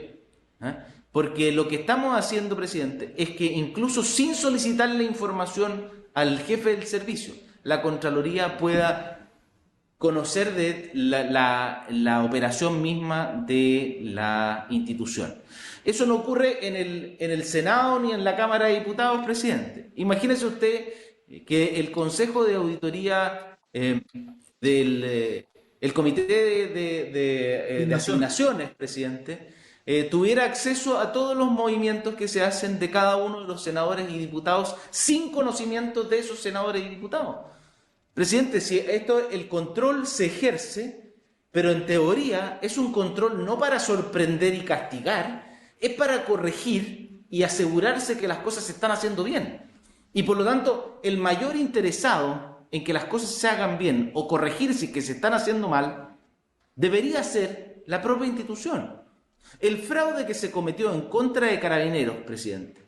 S4: porque lo que estamos haciendo, presidente, es que incluso sin solicitarle información al jefe del servicio, la Contraloría pueda conocer de la operación misma de la institución. Eso no ocurre en el Senado ni en la Cámara de Diputados, presidente. Imagínese usted que el Consejo de Auditoría el Comité de Asignaciones, presidente, tuviera acceso a todos los movimientos que se hacen de cada uno de los senadores y diputados sin conocimiento de esos senadores y diputados. Presidente, si el control se ejerce, pero en teoría es un control no para sorprender y castigar, es para corregir y asegurarse que las cosas se están haciendo bien. Y por lo tanto, el mayor interesado en que las cosas se hagan bien o corregir si que se están haciendo mal, debería ser la propia institución. El fraude que se cometió en contra de Carabineros, presidente,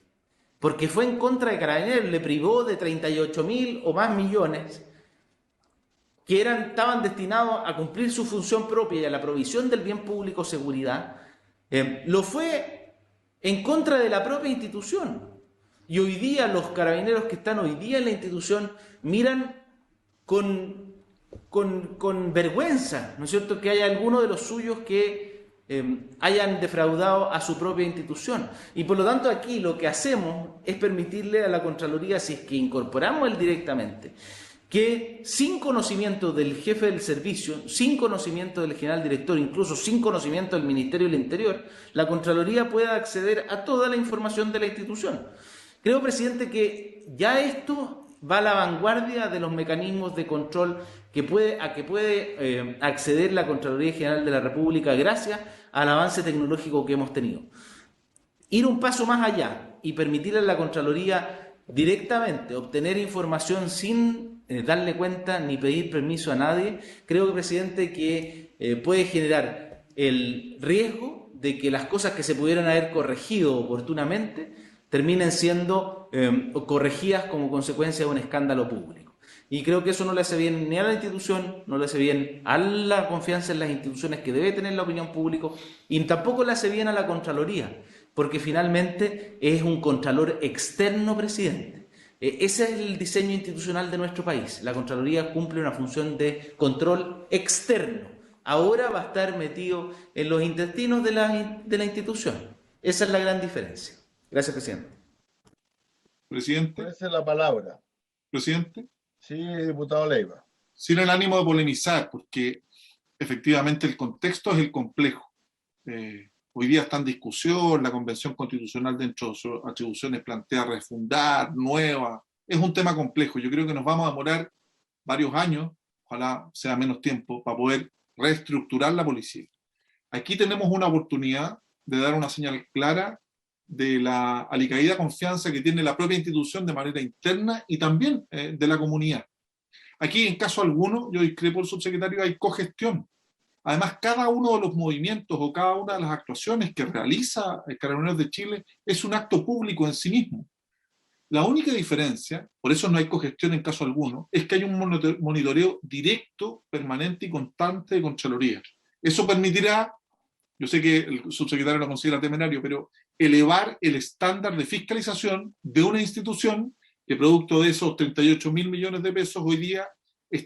S4: porque fue en contra de Carabineros, le privó de 38.000 o más millones que estaban destinados a cumplir su función propia y a la provisión del bien público seguridad, lo fue en contra de la propia institución. Y hoy día los carabineros que están hoy día en la institución miran con vergüenza, ¿no es cierto?, que haya alguno de los suyos que hayan defraudado a su propia institución. Y por lo tanto aquí lo que hacemos es permitirle a la Contraloría, si es que incorporamos él directamente, que sin conocimiento del jefe del servicio, sin conocimiento del general director, incluso sin conocimiento del Ministerio del Interior, la Contraloría pueda acceder a toda la información de la institución. Creo, presidente, que ya esto va a la vanguardia de los mecanismos de control que puede acceder la Contraloría General de la República gracias al avance tecnológico que hemos tenido. Ir un paso más allá y permitirle a la Contraloría directamente obtener información sin darle cuenta ni pedir permiso a nadie, creo que, presidente, que puede generar el riesgo de que las cosas que se pudieran haber corregido oportunamente terminen siendo corregidas como consecuencia de un escándalo público. Y creo que eso no le hace bien ni a la institución, no le hace bien a la confianza en las instituciones que debe tener la opinión pública, y tampoco le hace bien a la Contraloría, porque finalmente es un contralor externo, presidente. Ese es el diseño institucional de nuestro país. La Contraloría cumple una función de control externo. Ahora va a estar metido en los intestinos de la institución. Esa es la gran diferencia. Gracias, presidente.
S1: Presidente.
S3: Esa es la palabra.
S1: Presidente.
S3: Sí, diputado Leiva.
S1: Sin el ánimo de polemizar, porque efectivamente el contexto es el complejo. Hoy día está en discusión, la Convención Constitucional dentro de sus atribuciones plantea refundar, nueva. Es un tema complejo. Yo creo que nos vamos a demorar varios años, ojalá sea menos tiempo, para poder reestructurar la policía. Aquí tenemos una oportunidad de dar una señal clara de la alicaída confianza que tiene la propia institución de manera interna y también de la comunidad. Aquí, en caso alguno, yo discrepo del subsecretario, hay cogestión. Además, cada uno de los movimientos o cada una de las actuaciones que realiza el Carabineros de Chile es un acto público en sí mismo. La única diferencia, por eso no hay cogestión en caso alguno, es que hay un monitoreo directo, permanente y constante de Contraloría. Eso permitirá, yo sé que el subsecretario lo considera temerario, pero elevar el estándar de fiscalización de una institución que, producto de esos 38.000 millones de pesos, hoy día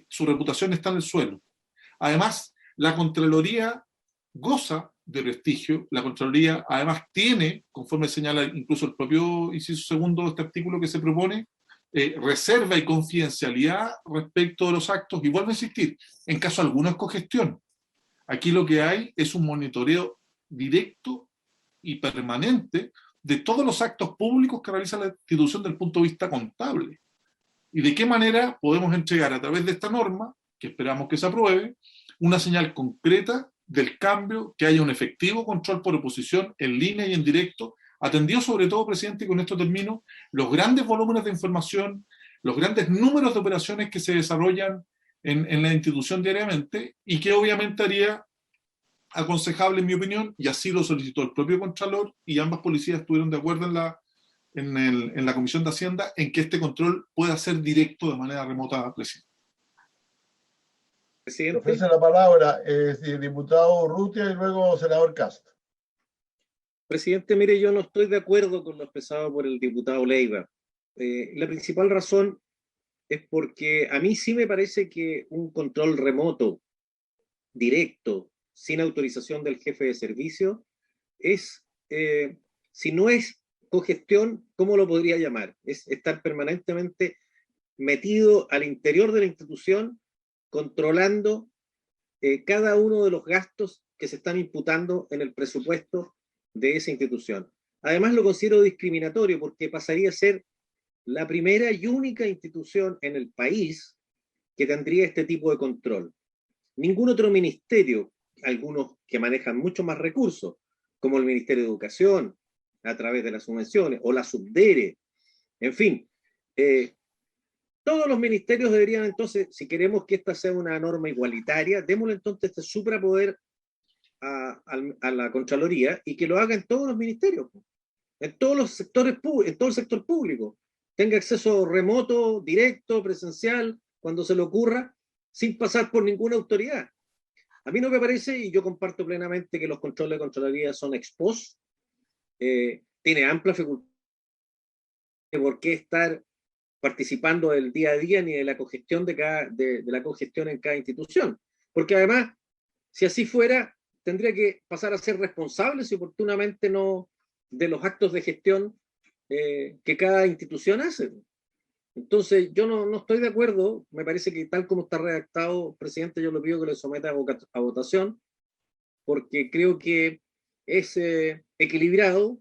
S1: su reputación está en el suelo. Además, la Contraloría goza de prestigio. La Contraloría además tiene, conforme señala incluso el propio inciso segundo de este artículo que se propone, reserva y confidencialidad respecto de los actos, y vuelvo a insistir, en caso alguno es cogestión. Aquí lo que hay es un monitoreo directo y permanente de todos los actos públicos que realiza la institución desde el punto de vista contable. Y de qué manera podemos entregar a través de esta norma, que esperamos que se apruebe, una señal concreta del cambio, que haya un efectivo control por oposición en línea y en directo, atendido sobre todo, presidente, y con esto termino, los grandes volúmenes de información, los grandes números de operaciones que se desarrollan en la institución diariamente, y que obviamente haría aconsejable, en mi opinión, y así lo solicitó el propio Contralor, y ambas policías estuvieron de acuerdo en la Comisión de Hacienda, en que este control pueda ser directo de manera remota, presidente.
S3: Presidente. Ofrece la palabra diputado Urrutia y luego senador Castro.
S7: Presidente, mire, yo no estoy de acuerdo con lo expresado por el diputado Leiva. La principal razón es porque a mí sí me parece que un control remoto, directo, sin autorización del jefe de servicio, es, si no es cogestión, ¿cómo lo podría llamar? Es estar permanentemente metido al interior de la institución, controlando cada uno de los gastos que se están imputando en el presupuesto de esa institución. Además, lo considero discriminatorio porque pasaría a ser la primera y única institución en el país que tendría este tipo de control. Ningún otro ministerio, algunos que manejan mucho más recursos, como el Ministerio de Educación, a través de las subvenciones, o la Subdere, en fin, todos los ministerios deberían entonces, si queremos que esta sea una norma igualitaria, démosle entonces este suprapoder a la Contraloría y que lo haga en todos los ministerios, en todos los sectores, en todo el sector público, tenga acceso remoto, directo, presencial, cuando se le ocurra, sin pasar por ninguna autoridad. A mí no me parece, y yo comparto plenamente, que los controles de Contraloría son ex post, tiene amplia facultad de por qué estar participando del día a día ni de la cogestión de la cogestión en cada institución. Porque además, si así fuera, tendría que pasar a ser responsable si oportunamente no de los actos de gestión que cada institución hace. Entonces, yo no estoy de acuerdo, me parece que tal como está redactado, presidente, yo le pido que le someta a votación, porque creo que es equilibrado,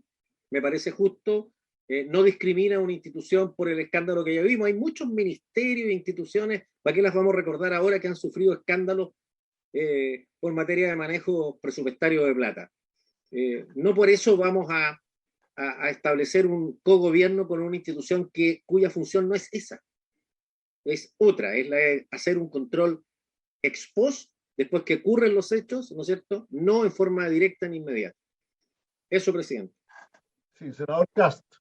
S7: me parece justo, no discrimina a una institución por el escándalo que ya vimos. Hay muchos ministerios e instituciones, ¿para qué las vamos a recordar ahora, que han sufrido escándalos por materia de manejo presupuestario de plata? No por eso vamos a establecer un cogobierno con una institución cuya función no es esa, es otra, es la de hacer un control ex post después que ocurren los hechos, ¿no es cierto? No en forma directa ni inmediata. Eso, presidente.
S3: Sí, senador Castro.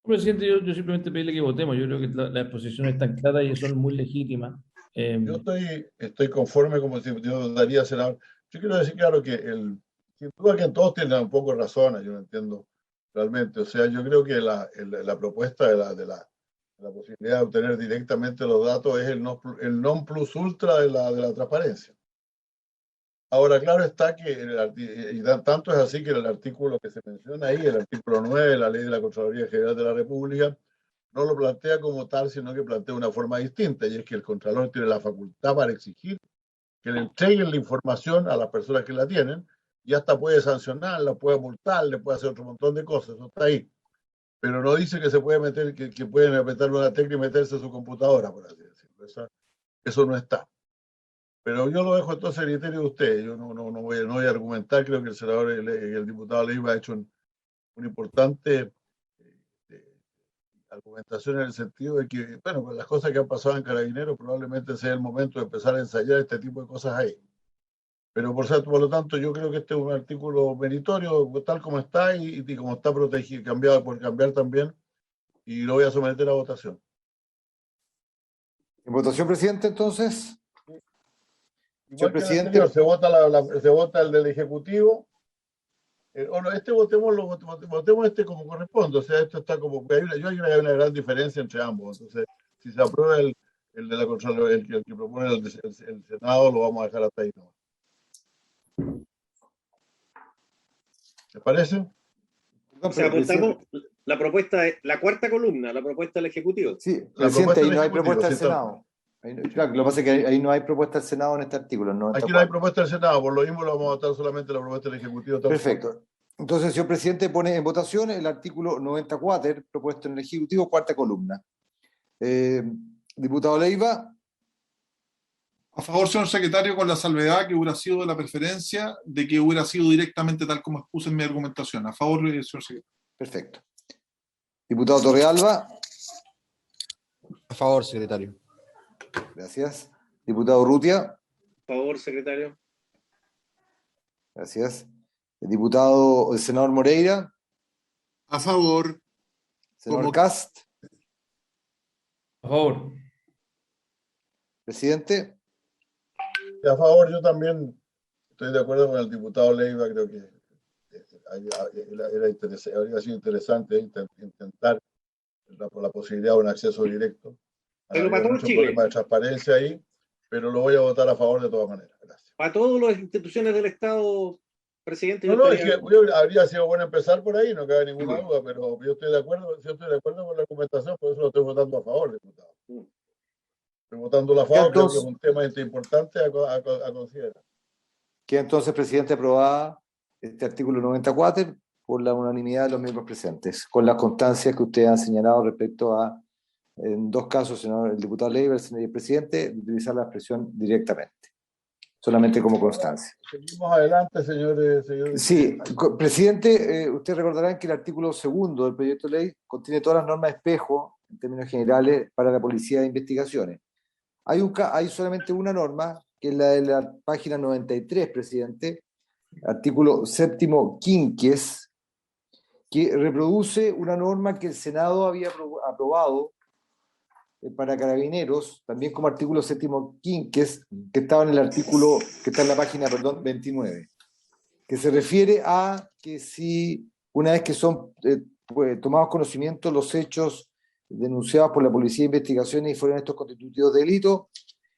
S8: Presidente, yo simplemente pedirle que votemos. Yo creo que la exposición es tan clara y son muy legítimas.
S3: Yo estoy conforme como si yo daría senador. Yo quiero decir, claro, que sin duda que todos tienen un poco razones, yo no entiendo realmente. O sea, yo creo que la propuesta de la posibilidad de obtener directamente los datos es el non plus ultra de la transparencia. Ahora, claro está que, tanto es así que el artículo que se menciona ahí, el artículo 9 de la Ley de la Contraloría General de la República, no lo plantea como tal, sino que plantea una forma distinta, y es que el Contralor tiene la facultad para exigir que le entreguen la información a las personas que la tienen, y hasta puede sancionarla, puede multarle, puede hacer otro montón de cosas, eso está ahí. Pero no dice que se puede meter, que pueden apretarle una tecla y meterse a su computadora, por así decirlo. Eso no está. Pero yo lo dejo entonces al criterio de ustedes. Yo no voy a argumentar. Creo que el senador y el diputado Leiva ha hecho una importante argumentación en el sentido de que, bueno, con las cosas que han pasado en Carabineros, probablemente sea el momento de empezar a ensayar este tipo de cosas ahí. Pero por lo tanto, yo creo que este es un artículo meritorio, tal como está y como está protegido, cambiado por cambiar también, y lo voy a someter a votación.
S5: ¿En votación, presidente, entonces?
S3: Igual que presidente, se vota el del Ejecutivo. Votemos este como corresponde. O sea, esto está como. Hay una gran diferencia entre ambos. Entonces, si se aprueba el de la Contraloría, el que propone el Senado, lo vamos a dejar hasta ahí. ¿Les parece?
S7: O sea, votamos la propuesta, la cuarta columna, la propuesta del Ejecutivo.
S5: Sí, presidente, y no hay propuesta del Senado. Claro, lo que pasa es que ahí no hay propuesta del Senado en este artículo.
S3: Aquí no hay propuesta del Senado, por lo mismo lo vamos a votar solamente la propuesta del Ejecutivo.
S5: Perfecto. Entonces, señor presidente, pone en votación el artículo 94, propuesto en el Ejecutivo, cuarta columna. Diputado Leiva.
S1: A favor, señor secretario, con la salvedad que hubiera sido de la preferencia de que hubiera sido directamente tal como expuse en mi argumentación. A favor, señor secretario.
S5: Perfecto. Diputado Torrealba.
S10: A favor, secretario.
S5: Gracias. Diputado Urrutia.
S7: A favor, secretario.
S5: Gracias. El senador Moreira.
S9: A favor.
S5: Senador Cast.
S8: A favor.
S5: Presidente.
S3: A favor, yo también estoy de acuerdo con el diputado Leiva, creo que habría sido interesante intentar por la posibilidad de un acceso directo.
S7: Pero para todo
S3: mucho
S7: Chile.
S3: problema de transparencia ahí, pero lo voy a votar a favor de todas maneras. Gracias.
S7: Para todas las instituciones del Estado, presidente.
S3: No, es que habría sido bueno empezar por ahí, no cabe ninguna duda, pero yo estoy de acuerdo con la argumentación, por eso lo estoy votando a favor, diputado. Estoy votando a favor, creo que es un tema importante a considerar.
S5: Queda entonces, presidente, aprobada este artículo 94 por la unanimidad de los miembros presentes, con las constancias que ustedes han señalado respecto a, en dos casos, el diputado Leiva y el presidente, de utilizar la expresión directamente, solamente como constancia.
S3: Seguimos adelante, señores.
S5: Sí, presidente, ustedes recordarán que el artículo 2 del proyecto de ley contiene todas las normas de espejo, en términos generales, para la policía de investigaciones. Hay solamente una norma, que es la de la página 93, presidente, artículo 7º quinquies, que reproduce una norma que el Senado había aprobado para Carabineros, también como artículo 7º quinquies, que estaba en el artículo, que está en la página, 29, que se refiere a que si una vez que son tomados conocimiento los hechos denunciados por la Policía de Investigaciones y fueron estos constitutivos de delito,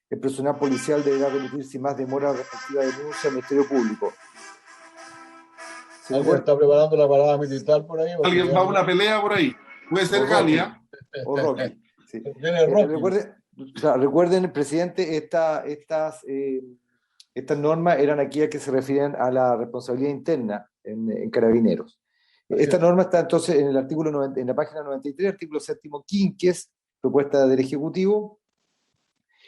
S5: el personal policial deberá remitir sin más demora la respectiva denuncia al Ministerio Público.
S3: ¿Alguien está preparando la parada militar por ahí?
S1: Alguien va a una pelea por ahí. Puede ser Galia.
S5: O Rocky. Sí.
S3: Rocky.
S5: Recuerden, presidente, estas normas eran aquellas que se refieren a la responsabilidad interna en Carabineros. Esta norma está entonces en el artículo 90, en la página 93, artículo 7º quinquies, propuesta del Ejecutivo,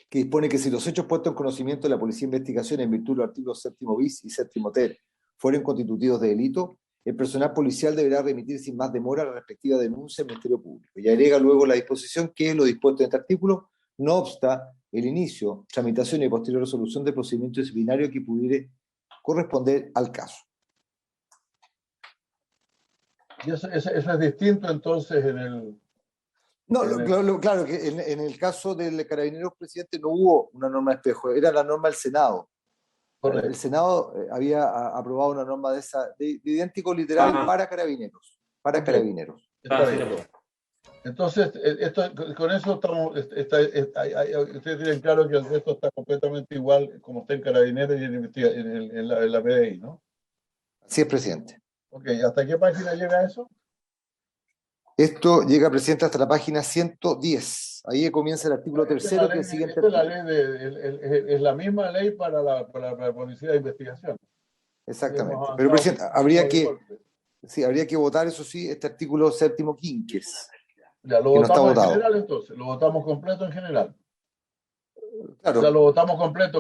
S5: que dispone que si los hechos puestos en conocimiento de la Policía de Investigación en virtud de los artículos 7º bis y 7º ter fueren constitutivos de delito, el personal policial deberá remitir sin más demora la respectiva denuncia al Ministerio Público. Y agrega luego la disposición que lo dispuesto en este artículo no obsta el inicio, tramitación y posterior resolución del procedimiento disciplinario que pudiera corresponder al caso.
S3: Y eso es distinto entonces en el...
S5: No, claro que en el caso del Carabineros, presidente, no hubo una norma de espejo, era la norma del Senado. Correcto. El Senado había aprobado una norma de idéntico literal para Carabineros. Para Carabineros.
S3: Entonces, con eso ustedes tienen claro que el resto está completamente igual como está en Carabineros y en la PDI, ¿no?
S5: Así es, presidente.
S3: Ok, ¿hasta qué página llega eso?
S5: Esto llega, presidente, hasta la página 110. Ahí comienza el artículo 3, que es el siguiente.
S3: Es la misma ley para la Policía de Investigación.
S5: Exactamente. Pero, presidente, habría que votar, eso sí, este artículo 7º quinquies.
S3: Ya, lo votamos en general, entonces. Lo votamos completo en general. Claro. O sea, lo votamos completo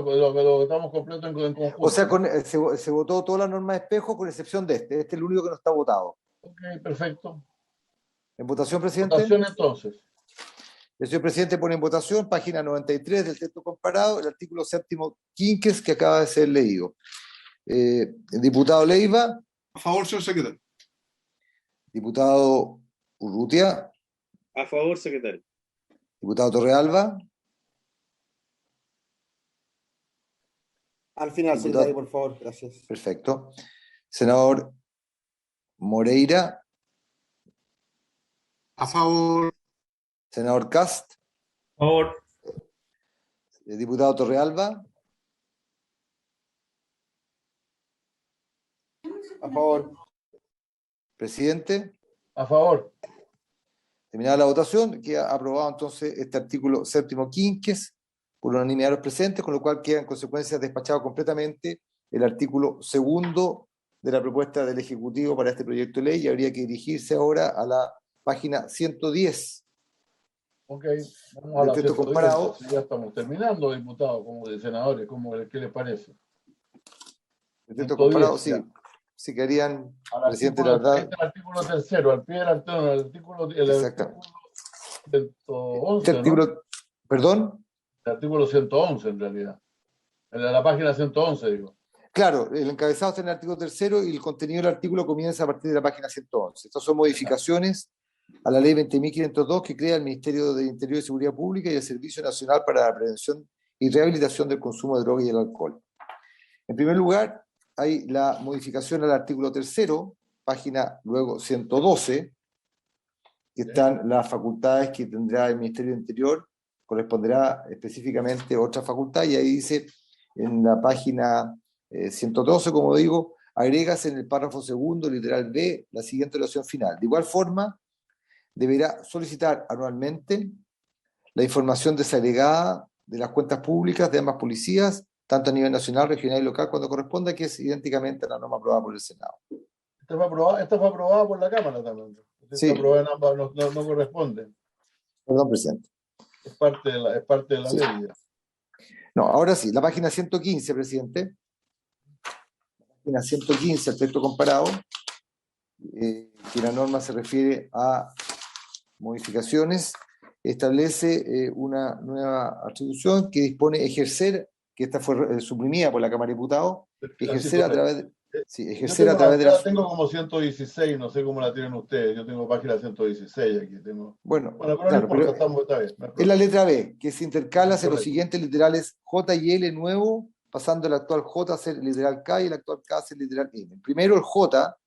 S3: en conjunto.
S5: O sea, se votó toda la norma de espejo con excepción de este. Este es el único que no está votado.
S3: Ok, perfecto.
S5: ¿En votación, presidente?
S3: Votación, entonces.
S5: El señor presidente pone en votación, página 93 del texto comparado, el artículo 7º quinquies que acaba de ser leído. Diputado Leiva.
S1: A favor, señor secretario.
S5: Diputado Urrutia.
S7: A favor, secretario.
S5: Diputado Torrealba.
S10: Al final, secretario, por favor. Gracias.
S5: Perfecto. Senador Moreira.
S9: A favor.
S5: Senador Cast.
S8: A favor.
S5: Diputado Torrealba.
S10: A favor.
S5: Presidente.
S3: A favor.
S5: Terminada la votación, queda aprobado entonces este artículo 7º quinquies por unanimidad de los presentes, con lo cual queda en consecuencia despachado completamente el artículo 2 de la propuesta del Ejecutivo para este proyecto de ley, y habría que dirigirse ahora a la página 110.
S3: Ok, vamos a la
S5: Efecto
S3: 110,
S5: comparado.
S3: ya estamos terminando, diputados, como de senadores, ¿qué les parece?
S5: Efecto comparado, sí.
S3: Ya.
S5: Si querían,
S3: Al
S5: presidente,
S3: artículo,
S5: la verdad.
S3: este es el artículo tercero, al pie del artículo, el
S5: Exactamente.
S3: artículo 111,
S5: Este artículo,
S3: ¿no?
S5: ¿Perdón?
S3: El artículo 111, en realidad. El de la página 111, digo.
S5: Claro, el encabezado está en el artículo 3 y el contenido del artículo comienza a partir de la página 111. Estas son modificaciones a la ley 20.502 que crea el Ministerio de Interior y Seguridad Pública y el Servicio Nacional para la Prevención y Rehabilitación del Consumo de Drogas y el Alcohol. En primer lugar, hay la modificación al artículo 3, página luego 112, que están las facultades que tendrá el Ministerio del Interior, corresponderá específicamente otra facultad, y ahí dice en la página 112, como digo, agregas en el párrafo segundo, literal B, la siguiente oración final. De igual forma, deberá solicitar anualmente la información desagregada de las cuentas públicas de ambas policías, tanto a nivel nacional, regional y local, cuando corresponda, que es idénticamente a la norma aprobada por el Senado.
S3: Esta fue aprobada por la Cámara también.
S5: Sí.
S3: Esta aprobada en ambas, no corresponde.
S5: Perdón, presidente.
S3: Es parte de la
S5: Sí.
S3: ley.
S5: No, ahora sí, la página 115, presidente. Página 115, el texto comparado, que la norma se refiere a modificaciones, establece una nueva atribución que dispone ejercer, que esta fue suprimida por la Cámara de Diputados, ejercer a través de... Sí, ejercer a través de la...
S3: Tengo como 116, no sé cómo la tienen ustedes. Yo tengo página 116 aquí.
S5: Bueno,
S3: pero
S5: claro,
S3: no importa, está bien.
S5: Es la letra B, que se intercala hacia los siguientes literales J y L nuevo, pasando el actual J a ser el literal K y el actual K a ser el literal M. Primero, el J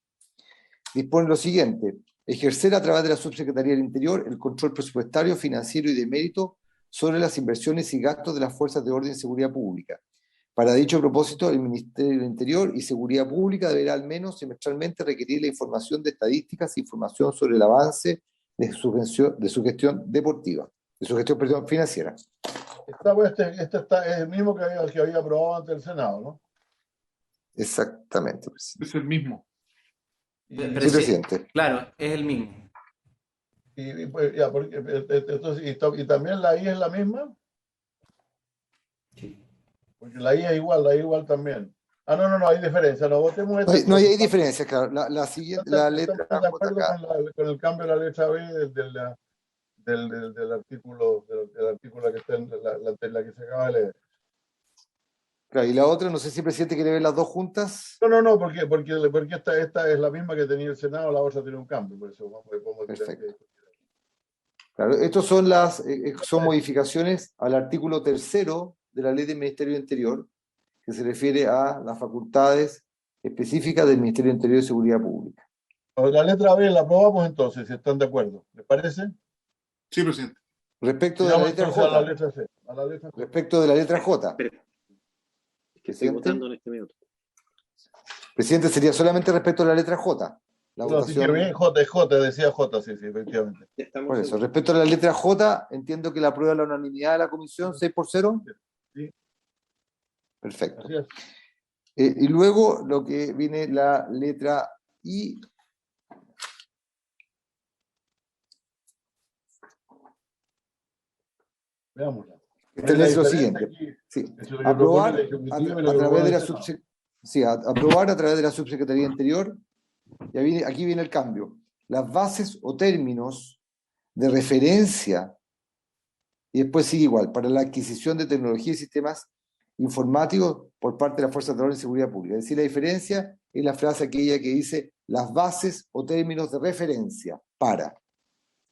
S5: dispone lo siguiente: ejercer a través de la Subsecretaría del Interior el control presupuestario, financiero y de mérito sobre las inversiones y gastos de las fuerzas de orden y seguridad pública. Para dicho propósito, el Ministerio del Interior y Seguridad Pública deberá al menos semestralmente requerir la información de estadísticas e información sobre el avance de su gestión deportiva, de su gestión, perdón, financiera.
S3: Este es el mismo que había aprobado ante el Senado, ¿no?
S5: Exactamente,
S1: presidente. Es el mismo.
S5: Sí, presidente.
S4: Claro, es el mismo.
S3: ¿Y también la I es la misma? Porque la I es igual también. No, hay diferencia. No votemos este.
S5: No hay diferencia, claro. La siguiente, la letra.
S3: ¿Estamos de acuerdo con el cambio de la letra B del artículo que está en la que se acaba de leer?
S5: Claro, y la otra, no sé si el presidente quiere ver las dos juntas.
S3: No, porque esta es la misma que tenía el Senado, la otra tiene un cambio, por eso vamos
S5: Perfecto. Claro, estos son modificaciones al artículo 3 de la Ley del Ministerio del Interior, que se refiere a las facultades específicas del Ministerio del Interior y Seguridad Pública.
S3: La letra B la aprobamos entonces, si están de acuerdo. ¿Les parece?
S1: Sí, presidente.
S5: Respecto de la letra J.
S3: A la letra C.
S5: Respecto de la letra J.
S7: Que estoy votando en este minuto.
S5: Presidente, sería solamente respecto a la letra J. La votación...
S3: Sí, bien, J, decía J, sí, efectivamente.
S5: Por eso, respecto a la letra J, entiendo que la aprueba la unanimidad de la comisión, 6-0.
S3: Sí.
S5: Perfecto. Y luego lo que viene la letra I.
S3: Veámosla.
S5: Establece lo siguiente. Sí. Aprobar a través de la Subsecretaría Interior, y aquí viene el cambio, las bases o términos de referencia, y después sigue igual, para la adquisición de tecnología y sistemas informáticos por parte de las Fuerzas de Orden y Seguridad Pública. Es decir, la diferencia es la frase aquella que dice las bases o términos de referencia para.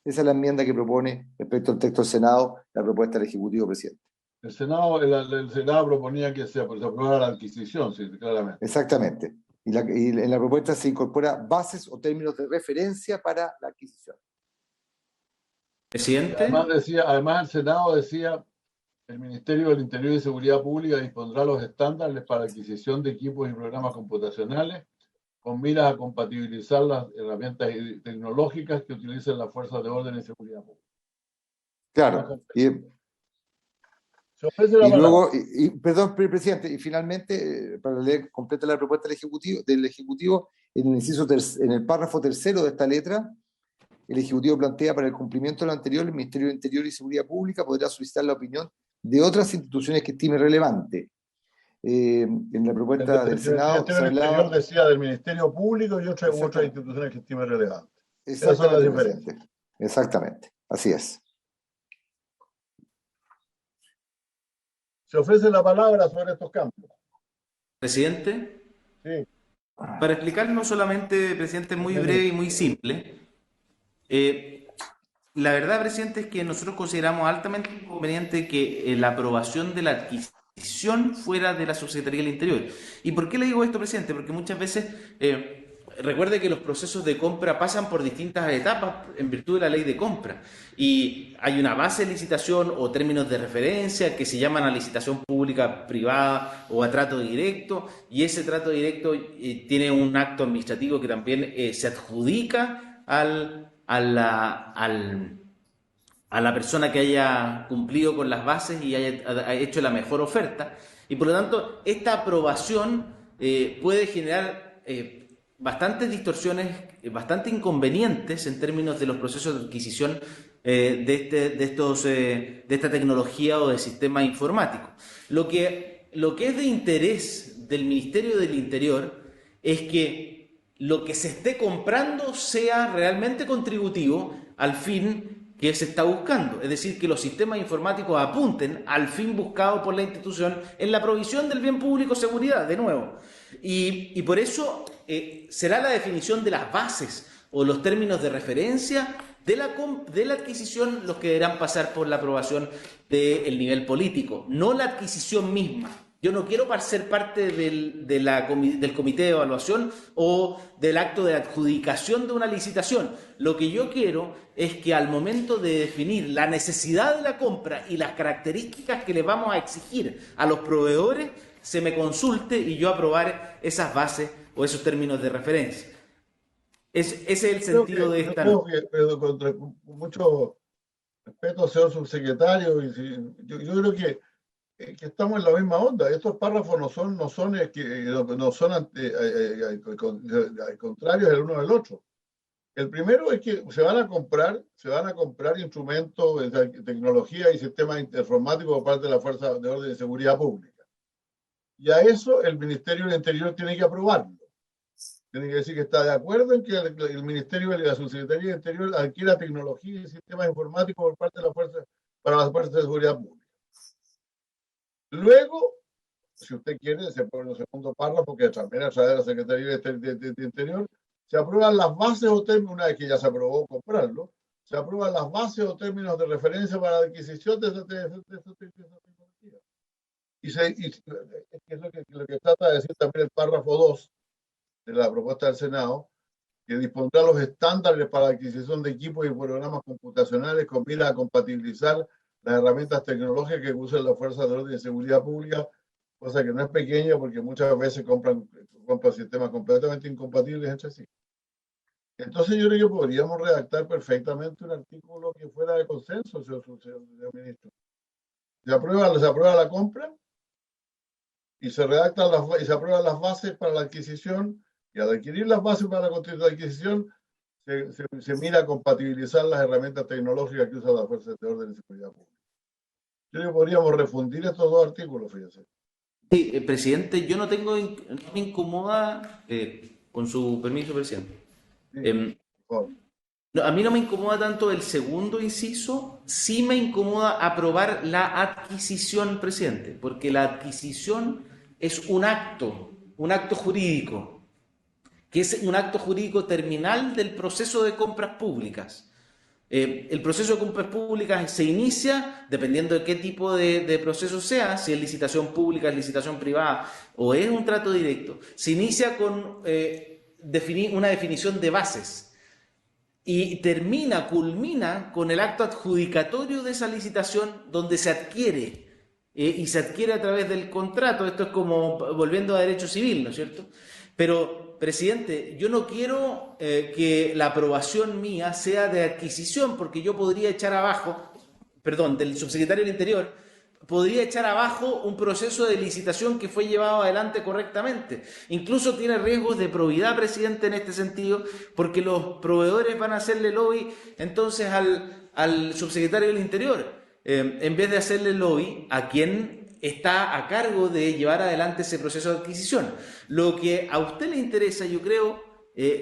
S5: Esa es la enmienda que propone respecto al texto del Senado, la propuesta del Ejecutivo, presidente.
S3: El Senado proponía que se aprobara la adquisición, sí, claramente.
S5: Exactamente. Y en la propuesta se incorpora bases o términos de referencia para la adquisición.
S4: Presidente.
S3: Además el Senado decía: el Ministerio del Interior y Seguridad Pública dispondrá los estándares para la adquisición de equipos y programas computacionales con miras a compatibilizar las herramientas tecnológicas que utilicen las fuerzas de orden y seguridad pública.
S5: Claro. Y luego, perdón, presidente, y finalmente, para leer completa la propuesta del Ejecutivo, en el párrafo tercero de esta letra, el Ejecutivo plantea: para el cumplimiento de lo anterior, el Ministerio de Interior y Seguridad Pública podrá solicitar la opinión de otras instituciones que estime relevante. En la propuesta del Senado
S3: se hablaba... El Interior decía del Ministerio Público y otras instituciones que estime relevante. Esas son las diferencias.
S5: Exactamente, así es.
S3: Se ofrece la palabra sobre estos cambios.
S4: Presidente.
S3: Sí.
S4: Para explicar no solamente, presidente, muy breve y muy simple. La verdad, presidente, es que nosotros consideramos altamente inconveniente que la aprobación de la adquisición fuera de la Subsecretaría del Interior. ¿Y por qué le digo esto, presidente? Porque muchas veces... recuerde que los procesos de compra pasan por distintas etapas en virtud de la ley de compra y hay una base de licitación o términos de referencia que se llaman a licitación pública, privada o a trato directo, y ese trato directo tiene un acto administrativo que también se adjudica a la persona que haya cumplido con las bases y haya hecho la mejor oferta, y por lo tanto esta aprobación puede generar bastantes distorsiones, bastantes inconvenientes en términos de los procesos de adquisición de esta tecnología o de sistema informático. Lo que es de interés del Ministerio del Interior es que lo que se esté comprando sea realmente contributivo al fin que se está buscando, es decir, que los sistemas informáticos apunten al fin buscado por la institución en la provisión del bien público, seguridad, de nuevo. Y por eso será la definición de las bases o los términos de referencia de la adquisición los que deberán pasar por la aprobación del nivel político, no la adquisición misma. Yo no quiero ser parte del comité de evaluación o del acto de adjudicación de una licitación. Lo que yo quiero es que al momento de definir la necesidad de la compra y las características que le vamos a exigir a los proveedores, se me consulte y yo aprobar esas bases o esos términos de referencia. Ese es el sentido de esta norma.
S3: Con mucho respeto, señor subsecretario, yo creo que estamos en la misma onda. Estos párrafos no son contrarios el uno del otro. El primero es que se van a comprar instrumentos, tecnología y sistemas informáticos por parte de la Fuerza de Orden y Seguridad Pública. Y a eso el Ministerio del Interior tiene que aprobarlo. Tiene que decir que está de acuerdo en que el Ministerio de la Subsecretaría del Interior adquiera tecnología y sistemas informáticos por parte de la Fuerza para las Fuerzas de Seguridad Pública. Luego, si usted quiere, se pone el segundo párrafo, que también a través de la Secretaría de Interior, se aprueban las bases o términos, una vez que ya se aprobó comprarlo, se aprueban las bases o términos de referencia para la adquisición de esa tecnología. Y es lo que trata de decir también el párrafo 2 de la propuesta del Senado, que dispondrá los estándares para la adquisición de equipos y programas computacionales con mira a compatibilizar las herramientas tecnológicas que usan las fuerzas de orden y seguridad pública, cosa que no es pequeña porque muchas veces compran sistemas completamente incompatibles entre sí. Entonces yo creo que podríamos redactar perfectamente un artículo que fuera de consenso, señor ministro. Se aprueba la compra y se aprueban las bases para la adquisición, y al adquirir las bases para la adquisición se mira a compatibilizar las herramientas tecnológicas que usan las fuerzas de orden y seguridad pública. Yo creo que podríamos refundir estos dos artículos, fíjese.
S4: Sí, presidente, yo no me incomoda, con su permiso, presidente.
S3: Sí,
S4: a mí no me incomoda tanto el segundo inciso, sí me incomoda aprobar la adquisición, presidente, porque la adquisición es un acto jurídico, que es un acto jurídico terminal del proceso de compras públicas. El proceso de compras públicas se inicia, dependiendo de qué tipo de proceso sea, si es licitación pública, es licitación privada o es un trato directo, se inicia con una definición de bases y culmina con el acto adjudicatorio de esa licitación donde se adquiere y se adquiere a través del contrato. Esto es como volviendo a derecho civil, ¿no es cierto? Pero, presidente, yo no quiero que la aprobación mía sea de adquisición, porque yo podría echar abajo, del subsecretario del Interior, podría echar abajo un proceso de licitación que fue llevado adelante correctamente. Incluso tiene riesgos de probidad, presidente, en este sentido, porque los proveedores van a hacerle lobby entonces al subsecretario del Interior, en vez de hacerle lobby a quien está a cargo de llevar adelante ese proceso de adquisición. Lo que a usted le interesa, yo creo,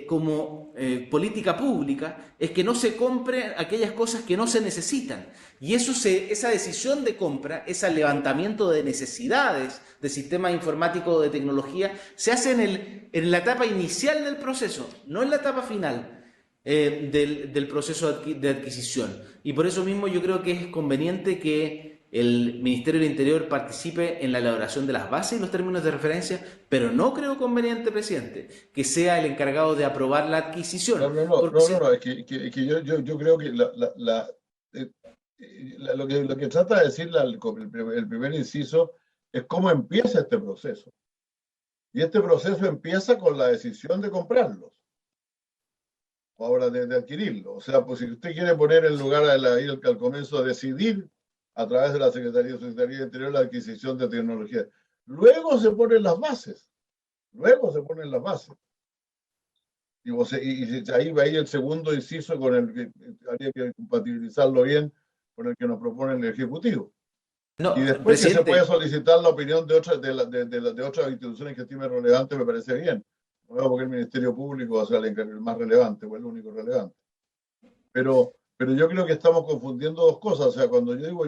S4: como política pública, es que no se compren aquellas cosas que no se necesitan. Y esa decisión de compra, ese levantamiento de necesidades de sistemas informáticos, de tecnología, se hace en la etapa inicial del proceso, no en la etapa final del proceso de adquisición. Y por eso mismo yo creo que es conveniente que el Ministerio del Interior participe en la elaboración de las bases y los términos de referencia, pero no creo conveniente, presidente, que sea el encargado de aprobar la adquisición.
S3: No, es que yo creo que lo que trata de decir el primer inciso es cómo empieza este proceso. Y este proceso empieza con la decisión de comprarlos, o ahora de adquirirlos. O sea, pues si usted quiere poner en lugar al comienzo decidir a través de la Secretaría de Interior la adquisición de tecnología. Luego se ponen las bases. Y ahí va el segundo inciso con el que habría que compatibilizarlo bien con el que nos propone el Ejecutivo.
S4: No,
S3: y después presidente, que se puede solicitar la opinión de otras instituciones que estime relevante, me parece bien. No porque el Ministerio Público va a ser el más relevante, o el único relevante. Pero yo creo que estamos confundiendo dos cosas. O sea, cuando yo digo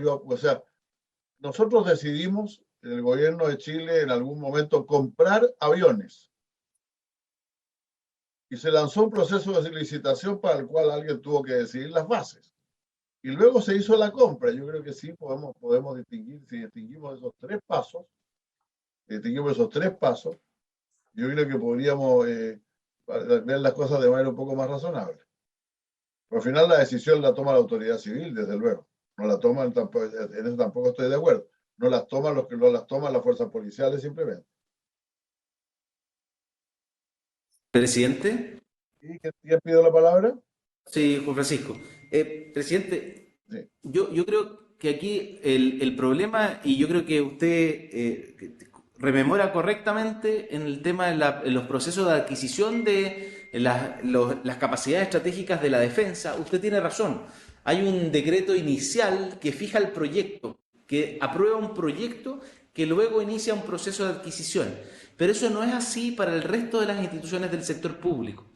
S3: nosotros decidimos, el gobierno de Chile, en algún momento, comprar aviones. Y se lanzó un proceso de licitación para el cual alguien tuvo que decidir las bases. Y luego se hizo la compra. Yo creo que sí podemos distinguir, si distinguimos esos tres pasos, yo creo que podríamos ver las cosas de manera un poco más razonable. Pero al final la decisión la toma la autoridad civil, desde luego. No la toman, en eso tampoco estoy de acuerdo. No las toman las fuerzas policiales simplemente.
S4: ¿Presidente?
S3: ¿Quién pidió la palabra?
S4: Sí, Juan Francisco. Presidente, sí. Yo creo que aquí el problema, y yo creo que usted rememora correctamente en el tema de los procesos de adquisición de las capacidades estratégicas de la defensa, usted tiene razón. Hay un decreto inicial que fija el proyecto, que aprueba un proyecto que luego inicia un proceso de adquisición. Pero eso no es así para el resto de las instituciones del sector público.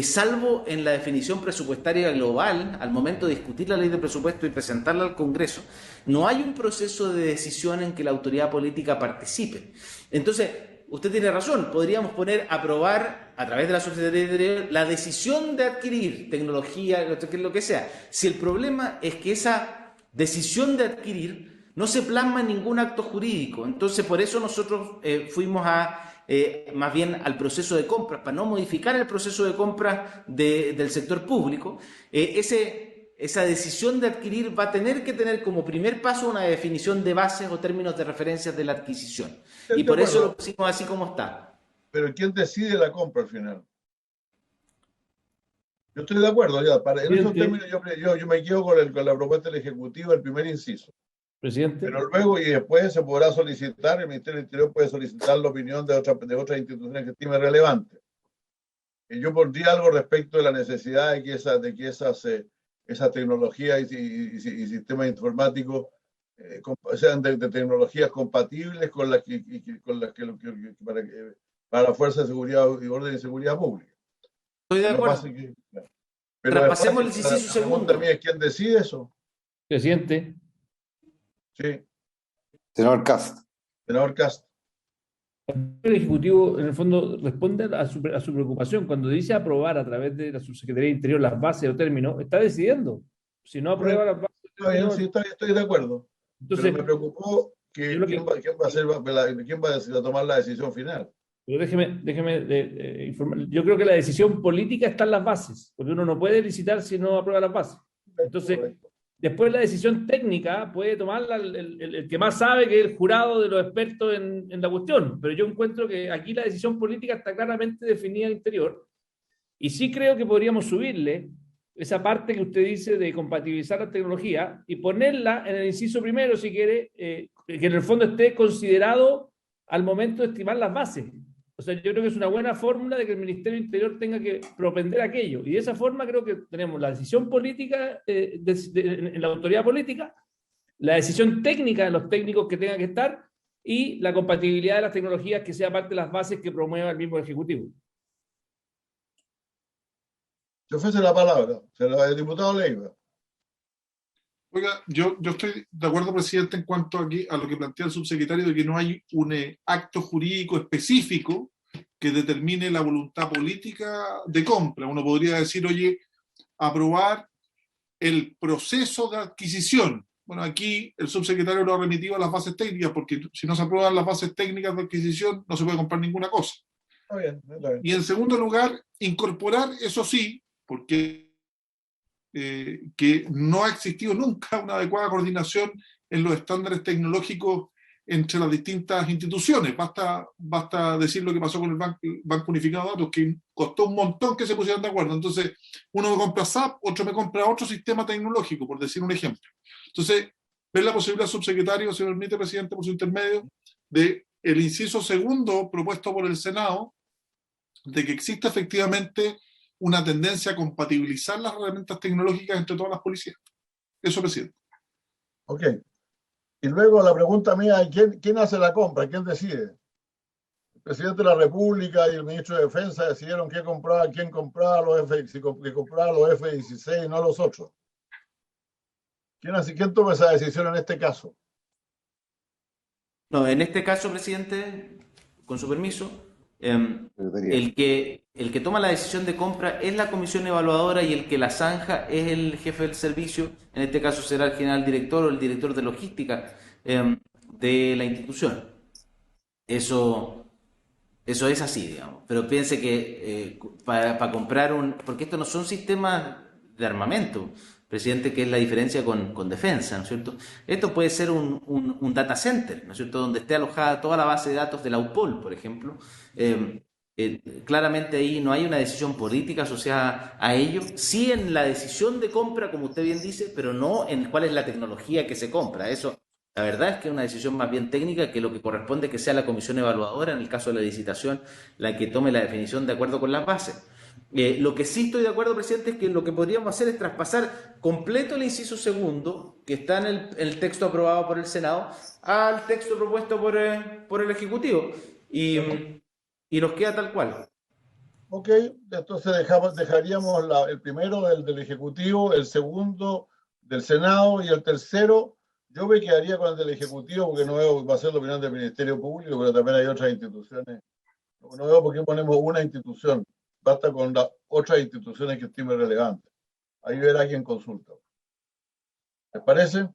S4: Salvo en la definición presupuestaria global, al momento de discutir la ley de presupuesto y presentarla al Congreso, no hay un proceso de decisión en que la autoridad política participe. Entonces, usted tiene razón, podríamos aprobar a través de la Secretaría de Interior la decisión de adquirir tecnología, lo que sea. Si el problema es que esa decisión de adquirir no se plasma en ningún acto jurídico, entonces por eso nosotros fuimos más bien al proceso de compras, para no modificar el proceso de compras del sector público. Esa decisión de adquirir va a tener que tener como primer paso una definición de bases o términos de referencia de la adquisición. Y por eso lo pusimos así como está.
S3: Pero ¿quién decide la compra al final? Yo estoy de acuerdo, ya. En esos términos yo me quedo con la propuesta del Ejecutivo, el primer inciso.
S8: Presidente.
S3: Pero luego y después se podrá solicitar, el Ministerio del Interior puede solicitar la opinión de otras instituciones que estime relevante. Y yo pondría algo respecto de la necesidad de que esas tecnologías y sistemas informáticos sean de tecnologías compatibles con las que para la Fuerza de Seguridad y Orden y Seguridad Pública.
S4: Estoy de acuerdo.
S3: Pero traspasemos el inciso segundo. También, ¿quién decide eso?
S8: Presidente.
S3: Sí.
S5: Senador Cast.
S8: El Ejecutivo, en el fondo, responde a su preocupación. Cuando dice aprobar a través de la Subsecretaría de Interior las bases o términos, está decidiendo. Si no aprueba las bases...
S3: Sí, estoy de acuerdo. Entonces, pero me preocupó quién va a tomar la decisión final.
S8: Pero déjeme informar. Yo creo que la decisión política está en las bases, porque uno no puede licitar si no aprueba las bases. Entonces... Después la decisión técnica puede tomarla el que más sabe, que es el jurado de los expertos en la cuestión. Pero yo encuentro que aquí la decisión política está claramente definida al interior. Y sí creo que podríamos subirle esa parte que usted dice de compatibilizar la tecnología y ponerla en el inciso primero, si quiere, que en el fondo esté considerado al momento de estimar las bases. O sea, yo creo que es una buena fórmula de que el Ministerio del Interior tenga que propender aquello. Y de esa forma creo que tenemos la decisión política en la autoridad política, la decisión técnica de los técnicos que tengan que estar y la compatibilidad de las tecnologías que sea parte de las bases que promueva el mismo Ejecutivo.
S3: Yo ofrece la palabra, el diputado Leiva.
S1: Oiga, yo estoy de acuerdo, presidente, en cuanto aquí a lo que plantea el subsecretario de que no hay un acto jurídico específico que determine la voluntad política de compra. Uno podría decir, oye, aprobar el proceso de adquisición. Bueno, aquí el subsecretario lo ha remitido a las bases técnicas, porque si no se aprueban las bases técnicas de adquisición, no se puede comprar ninguna cosa.
S3: Está bien, está bien.
S1: Y en segundo lugar, incorporar, eso sí, porque que no ha existido nunca una adecuada coordinación en los estándares tecnológicos entre las distintas instituciones. Basta decir lo que pasó con el Banco Unificado de Datos, que costó un montón que se pusieran de acuerdo. Entonces, uno me compra SAP, otro me compra otro sistema tecnológico, por decir un ejemplo. Entonces, ver la posibilidad, subsecretario, si me permite, presidente, por su intermedio, de el inciso segundo propuesto por el Senado, de que exista efectivamente una tendencia a compatibilizar las herramientas tecnológicas entre todas las policías. Eso, presidente.
S3: Ok. Y luego la pregunta mía, ¿quién hace la compra? ¿Quién decide? El presidente de la República y el ministro de Defensa decidieron quién compraba los F-16, no los otros. ¿Quién toma esa decisión en este caso?
S4: No, en este caso, presidente, con su permiso, el que toma la decisión de compra es la comisión evaluadora y el que la zanja es el jefe del servicio. En este caso será el general director o el director de logística de la institución. Eso es así, digamos. Pero piense que para comprar porque estos no son sistemas de armamento, presidente, que es la diferencia con defensa, ¿no es cierto? Esto puede ser un data center, ¿no es cierto?, donde esté alojada toda la base de datos de la UPOL, por ejemplo. Claramente ahí no hay una decisión política asociada a ello, sí en la decisión de compra, como usted bien dice, pero no en cuál es la tecnología que se compra. Eso, la verdad es que es una decisión más bien técnica, que lo que corresponde es que sea la comisión evaluadora, en el caso de la licitación, la que tome la definición de acuerdo con las bases. Lo que sí estoy de acuerdo, presidente, es que lo que podríamos hacer es traspasar completo el inciso segundo, que está en el texto aprobado por el Senado, al texto propuesto por el Ejecutivo. Y nos queda tal cual.
S3: Ok, entonces dejaríamos el primero del Ejecutivo, el segundo del Senado y el tercero. Yo me quedaría con el del Ejecutivo porque no veo, va a ser la opinión del Ministerio Público, pero también hay otras instituciones. No veo por qué ponemos una institución. Basta con las otras instituciones que estime relevantes. Ahí verá quién consulta. ¿Les parece?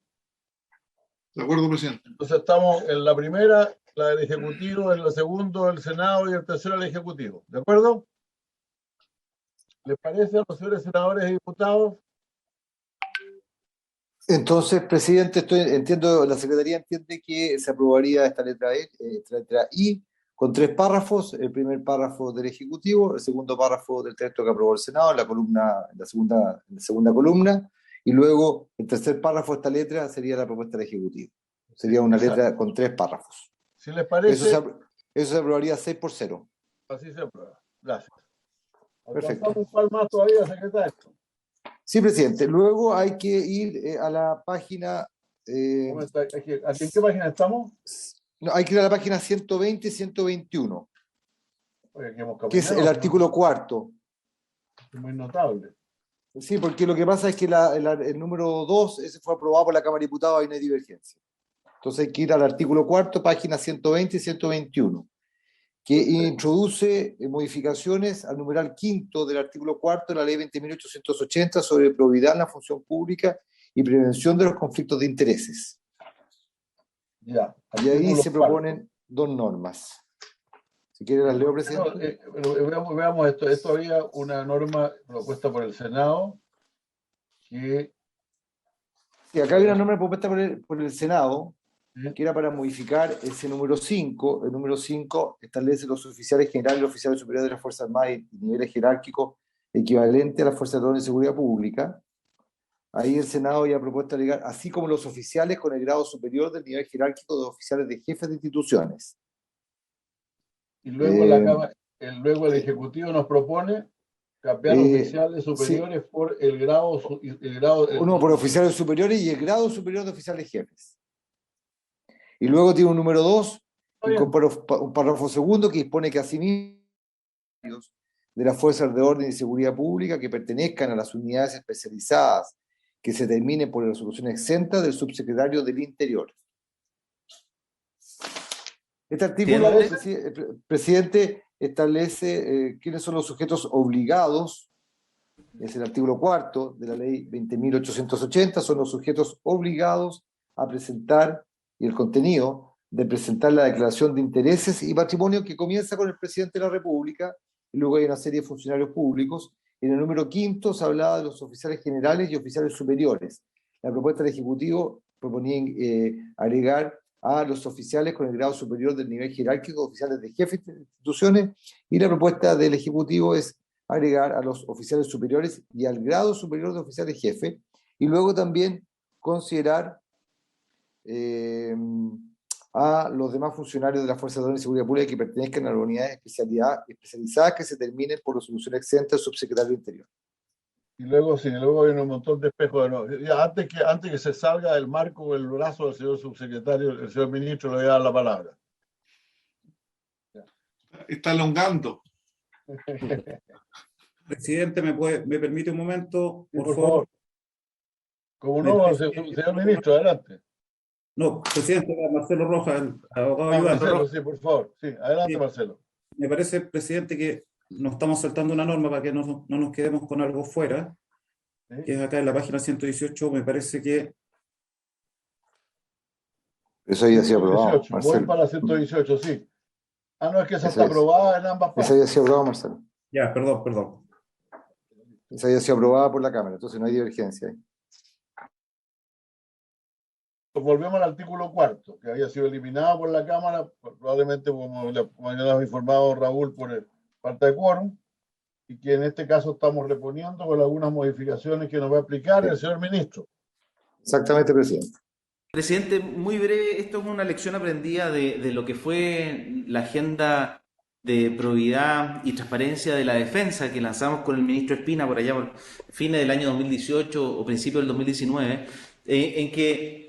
S1: De acuerdo, presidente.
S3: Entonces estamos en la primera, la del Ejecutivo, en el segundo el Senado y el tercero el Ejecutivo. ¿De acuerdo? ¿Les parece a los señores senadores y diputados?
S5: Entonces, presidente, la Secretaría entiende que se aprobaría esta letra I con 3 párrafos: el primer párrafo del Ejecutivo, el segundo párrafo del texto que aprobó el Senado, en la segunda columna, y luego el tercer párrafo de esta letra sería la propuesta del Ejecutivo. Sería una letra con 3 párrafos.
S3: Si les parece...
S5: Eso se aprobaría 6-0.
S3: Así se aprueba. Gracias.
S5: Perfecto.
S3: ¿Un par más todavía, secretario?
S5: Sí, presidente. Luego hay que ir a la página...
S3: ¿En qué página estamos?
S5: No, hay que ir a la página 120 y 121, que es el artículo 4.
S3: Muy notable.
S5: Sí, porque lo que pasa es que el número 2, ese fue aprobado por la Cámara de Diputados y no hay divergencia. Entonces hay que ir al artículo 4, página 120 y 121, que introduce modificaciones al numeral 5 del artículo 4 de la Ley 20.880 sobre probidad en la función pública y prevención de los conflictos de intereses.
S3: Ya,
S5: y ahí se proponen 2 normas. Si quiere las leo, presidente.
S3: Veamos esto. Esto había una norma propuesta por el Senado que...
S5: Sí, acá hay una norma propuesta por el Senado que era para modificar ese número 5. El número 5 establece los oficiales generales y los oficiales superiores de las Fuerzas Armadas y niveles jerárquicos equivalente a las fuerzas de orden y seguridad pública. Ahí el Senado había propuesto agregar, así como los oficiales con el grado superior del nivel jerárquico de oficiales de jefes de instituciones.
S3: Y luego, luego el Ejecutivo nos propone cambiar oficiales superiores por el grado...
S5: Uno por oficiales superiores y el grado superior de oficiales jefes. Y luego tiene un número 2, un párrafo segundo que dispone que asimismo de las fuerzas de orden y seguridad pública que pertenezcan a las unidades especializadas que se determinen por la resolución exenta del subsecretario del Interior. Este artículo, presidente, establece quiénes son los sujetos obligados, es el artículo 4 de la ley 20.880, son los sujetos obligados a presentar, y el contenido de presentar la declaración de intereses y patrimonio que comienza con el presidente de la República, y luego hay una serie de funcionarios públicos. En el número 5 se hablaba de los oficiales generales y oficiales superiores. La propuesta del Ejecutivo proponía agregar a los oficiales con el grado superior del nivel jerárquico, oficiales de jefes de instituciones, y la propuesta del Ejecutivo es agregar a los oficiales superiores y al grado superior de oficiales jefe, y luego también considerar a los demás funcionarios de las Fuerzas de Orden y Seguridad Pública que pertenezcan a las unidades especializadas que se terminen por resolución exenta del subsecretario del Interior.
S3: Y luego, sí, luego hay un montón de espejos de nuevo. Ya, antes que se salga del marco del brazo del señor subsecretario, el señor ministro le voy a dar la palabra.
S1: Está elongando.
S11: Presidente, ¿me permite un momento?
S3: Por favor. Como no, señor ministro, adelante.
S11: No, presidente, Marcelo Rojas, el abogado ayudante.
S3: Marcelo, sí, por favor. Sí, adelante, sí. Marcelo.
S11: Me parece, presidente, que nos estamos saltando una norma para que no nos quedemos con algo fuera, ¿sí? Que es acá en la página 118, me parece que...
S5: Eso ya se ha aprobado,
S3: Marcelo. Voy para la 118, sí. Ah, no, es que esa está aprobada en ambas partes.
S5: Esa ya se ha aprobado, Marcelo.
S11: Ya, perdón.
S5: Esa ya se ha aprobada por la Cámara, entonces no hay divergencia ahí.
S3: Volvemos al artículo 4, que había sido eliminado por la Cámara, probablemente, como ya nos ha informado Raúl, por falta de quórum, y que en este caso estamos reponiendo con algunas modificaciones que nos va a aplicar el señor ministro.
S5: Exactamente, presidente.
S4: Presidente, muy breve, esto es una lección aprendida de lo que fue la agenda de probidad y transparencia de la defensa que lanzamos con el ministro Espina por allá por fines del año 2018 o principios del 2019, en que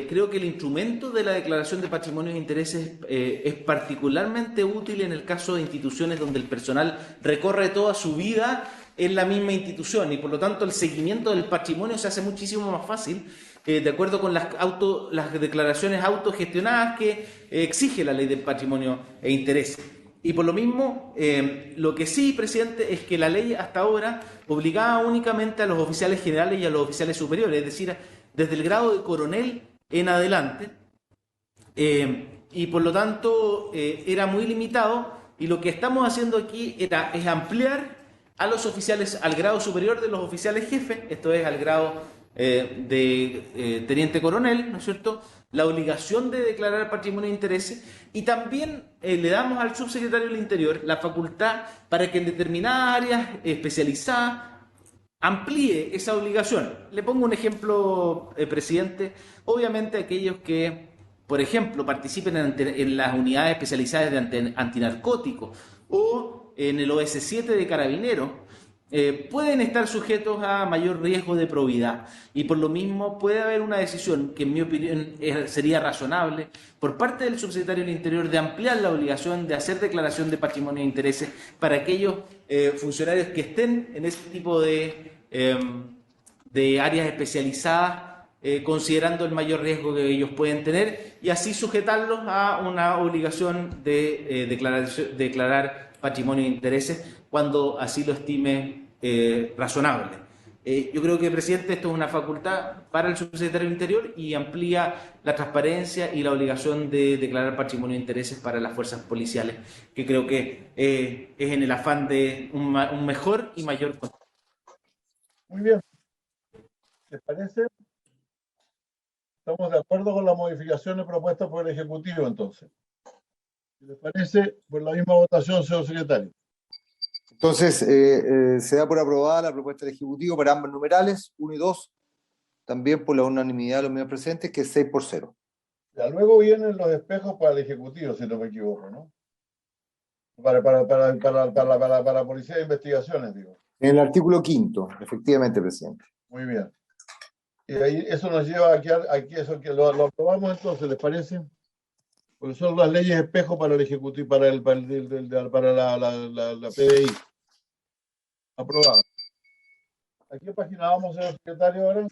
S4: creo que el instrumento de la declaración de patrimonios e intereses es particularmente útil en el caso de instituciones donde el personal recorre toda su vida en la misma institución y por lo tanto el seguimiento del patrimonio se hace muchísimo más fácil de acuerdo con las declaraciones autogestionadas que exige la ley del patrimonio e intereses. Y por lo mismo, lo que sí, presidente, es que la ley hasta ahora obligaba únicamente a los oficiales generales y a los oficiales superiores, es decir, desde el grado de coronel en adelante, y por lo tanto era muy limitado, y lo que estamos haciendo aquí es ampliar a los oficiales, al grado superior de los oficiales jefes, esto es al grado de teniente coronel, ¿no es cierto?, la obligación de declarar patrimonio e intereses, y también le damos al subsecretario del Interior la facultad para que en determinadas áreas especializadas amplíe esa obligación. Le pongo un ejemplo, presidente. Obviamente aquellos que, por ejemplo, participen en las unidades especializadas de antinarcóticos o en el OS7 de Carabineros, pueden estar sujetos a mayor riesgo de probidad y por lo mismo puede haber una decisión que en mi opinión sería razonable por parte del subsecretario del Interior de ampliar la obligación de hacer declaración de patrimonio e intereses para aquellos funcionarios que estén en ese tipo de áreas especializadas, considerando el mayor riesgo que ellos pueden tener y así sujetarlos a una obligación de declarar patrimonio e intereses cuando así lo estime razonable. Yo creo que, presidente, esto es una facultad para el subsecretario del Interior y amplía la transparencia y la obligación de declarar patrimonio e intereses para las fuerzas policiales, que creo que es en el afán de un mejor y mayor control.
S3: Muy bien. ¿Les parece? Estamos de acuerdo con las modificaciones propuestas por el Ejecutivo, entonces. ¿Les parece? Por la misma votación, señor secretario.
S5: Entonces, se da por aprobada la propuesta del Ejecutivo para ambos numerales, 1 y 2, también por la unanimidad de los miembros presentes, que es 6-0.
S3: Ya, luego vienen los espejos para el Ejecutivo, si no me equivoco, ¿no? Para Policía de Investigaciones, digo.
S5: En el artículo 5º, efectivamente, presidente.
S3: Muy bien. Y ahí eso nos lleva aquí eso que lo aprobamos entonces, ¿les parece? Porque son las leyes espejo para el Ejecutivo, para la PDI. Aprobada. ¿A qué página vamos, señor secretario, ahora?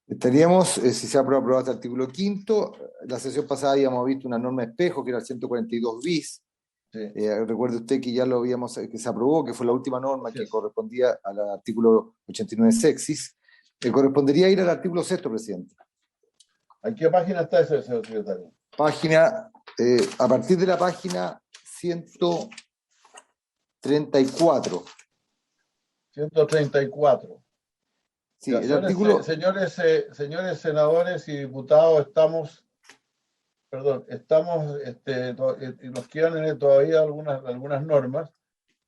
S5: Estaríamos, si se ha aprobado este artículo 5º, la sesión pasada habíamos visto una norma espejo, que era el 142 bis.
S3: Sí.
S5: Recuerde usted que ya lo habíamos, que se aprobó, que fue la última norma que correspondía al artículo 89 sexis. Correspondería ir al artículo 6, presidente.
S3: ¿A qué página está ese, señor secretario?
S5: Página, a partir de la página 134.
S3: 134.
S5: Sí,
S3: ya,
S5: el
S3: señores,
S5: artículo...
S3: señores senadores y diputados, estamos, y nos quedan todavía algunas normas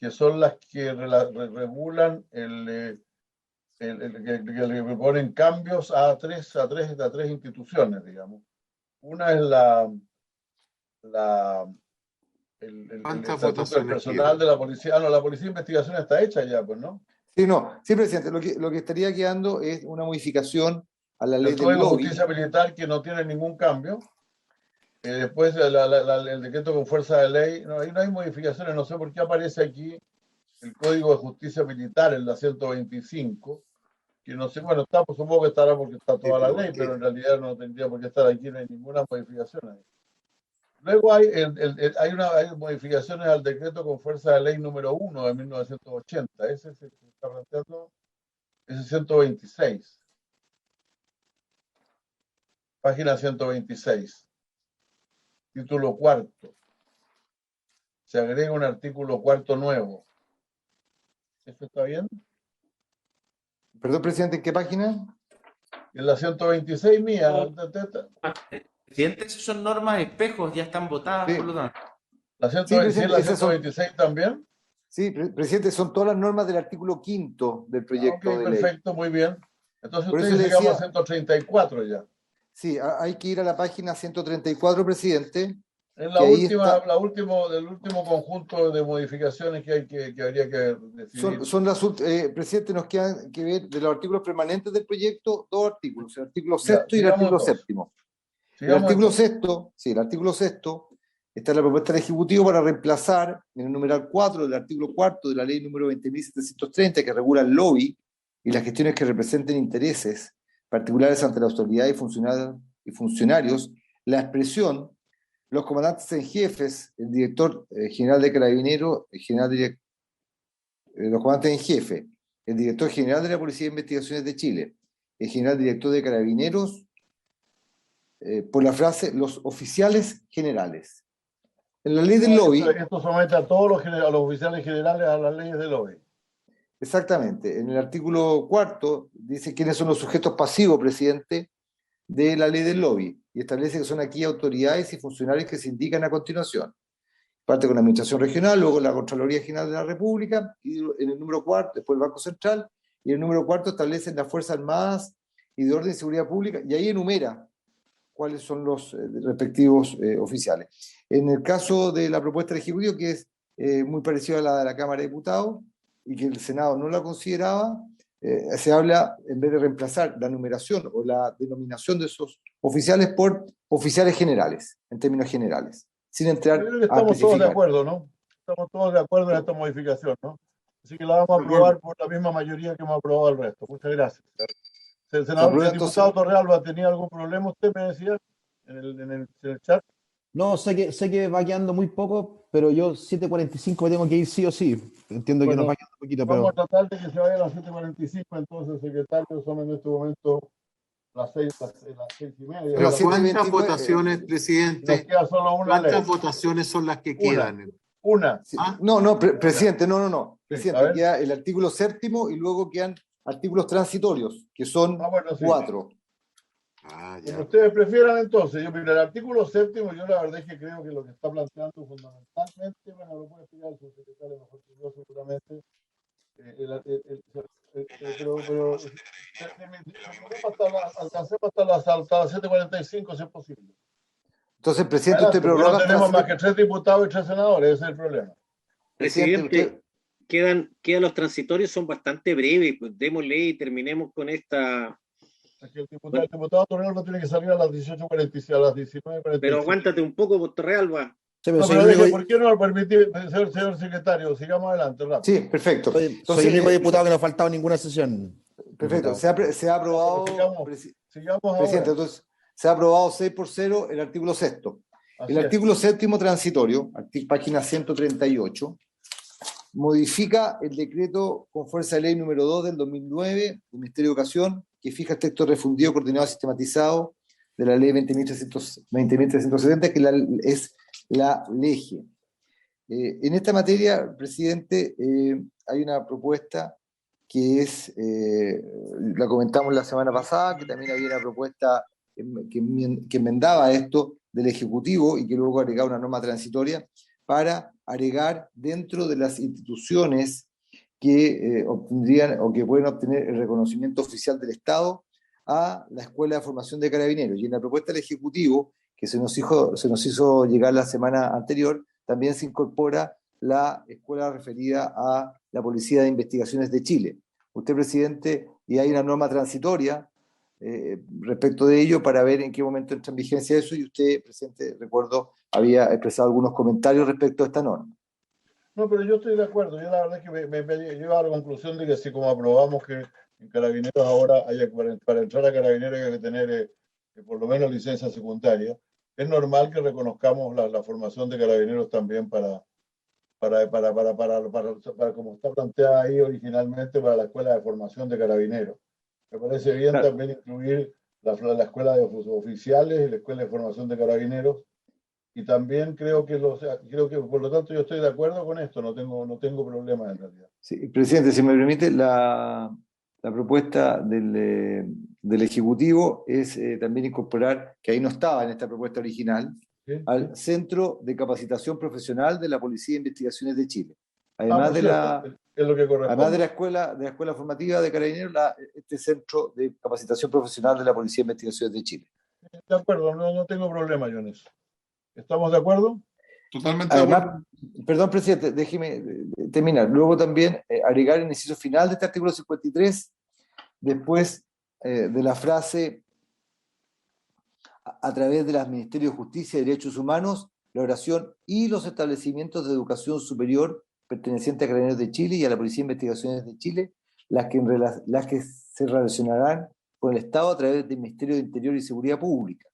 S3: que son las que regulan que le ponen cambios a tres instituciones, digamos. Una es el estatuto del personal de la policía. No, la policía de investigación está hecha ya, pues, ¿no?
S5: Sí, no, sí, presidente, lo que estaría quedando es una modificación a la ley
S3: del Código de
S5: lobby.
S3: Justicia Militar, que no tiene ningún cambio. Después el decreto con fuerza de ley, no, ahí no hay modificaciones, no sé por qué aparece aquí el Código de Justicia Militar en la 125, que no sé, bueno, supongo que estará porque está toda la ley, pero en realidad no tendría por qué estar aquí, no hay ninguna modificación ahí. Luego hay modificaciones al decreto con fuerza de ley número 1 de 1980, ese se está planteando, ese 126. Página 126. Título 4. Se agrega un artículo 4 nuevo. ¿Esto está bien?
S5: Perdón, presidente, ¿en qué página?
S3: En la 126 mía.
S4: Presidente, esas son normas espejos, ya están votadas,
S5: sí.
S4: Por lo tanto.
S3: ¿La 126 también?
S5: Sí, presidente, son todas las normas del artículo 5º del proyecto de ley.
S3: Perfecto, muy bien. Entonces ustedes llegamos a 134 ya.
S5: Sí, hay que ir a la página 134, presidente.
S3: Es el último conjunto de modificaciones que habría que decidir.
S5: Presidente, nos quedan que ver de los artículos permanentes del proyecto, 2 artículos, el artículo 6 y el artículo 7. El artículo 6, sí, el artículo 6 está en la propuesta del Ejecutivo para reemplazar en el numeral 4 del artículo 4 de la ley número 20.730, que regula el lobby y las gestiones que representen intereses particulares ante la autoridad y funcionarios, la expresión los comandantes en jefes, el director general de Carabineros, los comandantes en jefe, el director general de la Policía de Investigaciones de Chile, el general director de Carabineros, por la frase los oficiales generales. En la ley del lobby...
S3: Esto somete a todos los oficiales generales a las leyes del lobby.
S5: Exactamente. En el artículo 4 dice quiénes son los sujetos pasivos, presidente, de la ley del lobby, y establece que son aquí autoridades y funcionarios que se indican a continuación. Parte con la Administración Regional, luego la Contraloría General de la República, y en el número 4, después el Banco Central, y en el número 4 establecen las Fuerzas Armadas y de Orden y Seguridad Pública, y ahí enumera cuáles son los respectivos oficiales. En el caso de la propuesta del Ejecutivo, que es muy parecida a la de la Cámara de Diputados, y que el Senado no la consideraba, se habla, en vez de reemplazar la numeración o la denominación de esos oficiales por oficiales generales, en términos generales, sin entrar a especificar.
S3: Estamos todos de acuerdo, ¿no? Estamos todos de acuerdo en esta modificación, ¿no? Así que la vamos a aprobar por la misma mayoría que hemos aprobado el resto. Muchas gracias. El senador, el diputado Torrealba, ¿tenía algún problema? Usted me decía en el chat.
S10: No, sé que va quedando muy poco, pero yo 7:45 me tengo que ir sí o sí. Entiendo que nos va quedando poquito, pero...
S3: Vamos a tratar de que se vaya a las 7:45, entonces, secretario, son en este momento las 6:30.
S9: Pero ¿cuántas votaciones, presidente?
S3: Nos queda solo una ley.
S9: ¿Cuántas votaciones son las que quedan?
S3: Una.
S5: Sí. Presidente, no. Presidente, queda el artículo 7 y luego quedan artículos transitorios, que son 4.
S3: Como ustedes prefieran entonces. Yo, mira, el artículo 7º, yo la verdad es que creo que lo que está planteando fundamentalmente, bueno, lo puede explicar el subsecretario mejor que yo seguramente, pero alcancemos hasta las 7:45 si es posible.
S5: Entonces, presidente, usted prorroga.
S3: No tenemos más que 3 diputados y 3 senadores, ese es el problema.
S7: Presidente, quedan los transitorios, son bastante breves, pues démosle y terminemos con esta.
S3: El diputado Torrealba tiene que salir a las 18:46, a las 19:45.
S7: Pero aguántate un poco, pues, Torrealba.
S3: ¿Por qué no lo permití, señor secretario? Sigamos adelante, rápido.
S5: Sí, perfecto.
S10: Soy el único diputado que no ha faltado en ninguna sesión.
S5: Perfecto. Se ha aprobado.
S3: Sigamos
S5: presidente,
S3: ahora.
S5: entonces, se ha aprobado 6-0 el artículo 6. El artículo 7º transitorio, página 138, modifica el decreto con fuerza de ley número 2 del 2009 del Ministerio de Educación, que fija el texto refundido, coordinado y sistematizado de la ley 20.370, que es la LEGE. En esta materia, presidente, hay una propuesta que es, la comentamos la semana pasada, que también había una propuesta que enmendaba esto del Ejecutivo y que luego agregaba una norma transitoria para agregar dentro de las instituciones que obtendrían o que pueden obtener el reconocimiento oficial del Estado a la Escuela de Formación de Carabineros. Y en la propuesta del Ejecutivo, que se nos hizo llegar la semana anterior, también se incorpora la escuela referida a la Policía de Investigaciones de Chile. Usted, presidente, y hay una norma transitoria respecto de ello para ver en qué momento entra en vigencia eso, y usted, presidente, recuerdo, había expresado algunos comentarios respecto a esta norma.
S3: No, pero yo estoy de acuerdo. Yo la verdad es que me llevo a la conclusión de que así como aprobamos que en Carabineros ahora para entrar a Carabineros hay que tener por lo menos licencia secundaria, es normal que reconozcamos la formación de Carabineros también para como está planteada ahí originalmente para la Escuela de Formación de Carabineros. Me parece bien también incluir la Escuela de Oficiales y la Escuela de Formación de Carabineros. Y también creo que por lo tanto yo estoy de acuerdo con esto, no tengo problemas en realidad.
S5: Sí, presidente, si me permite, la propuesta del Ejecutivo es también incorporar, que ahí no estaba en esta propuesta original, al Centro de Capacitación Profesional de la Policía de Investigaciones de Chile. Además además de la escuela formativa de Carabineros, este Centro de Capacitación Profesional de la Policía de Investigaciones de Chile.
S3: De acuerdo, no tengo problema yo en eso. ¿Estamos de acuerdo?
S1: Totalmente de acuerdo.
S5: Perdón, presidente, déjeme terminar. Luego también agregar el inciso final de este artículo 53, después de la frase a través de los Ministerios de Justicia y Derechos Humanos, la oración y los establecimientos de educación superior pertenecientes a Carabineros de Chile y a la Policía de Investigaciones de Chile, las que se relacionarán con el Estado a través del Ministerio de Interior y Seguridad Pública.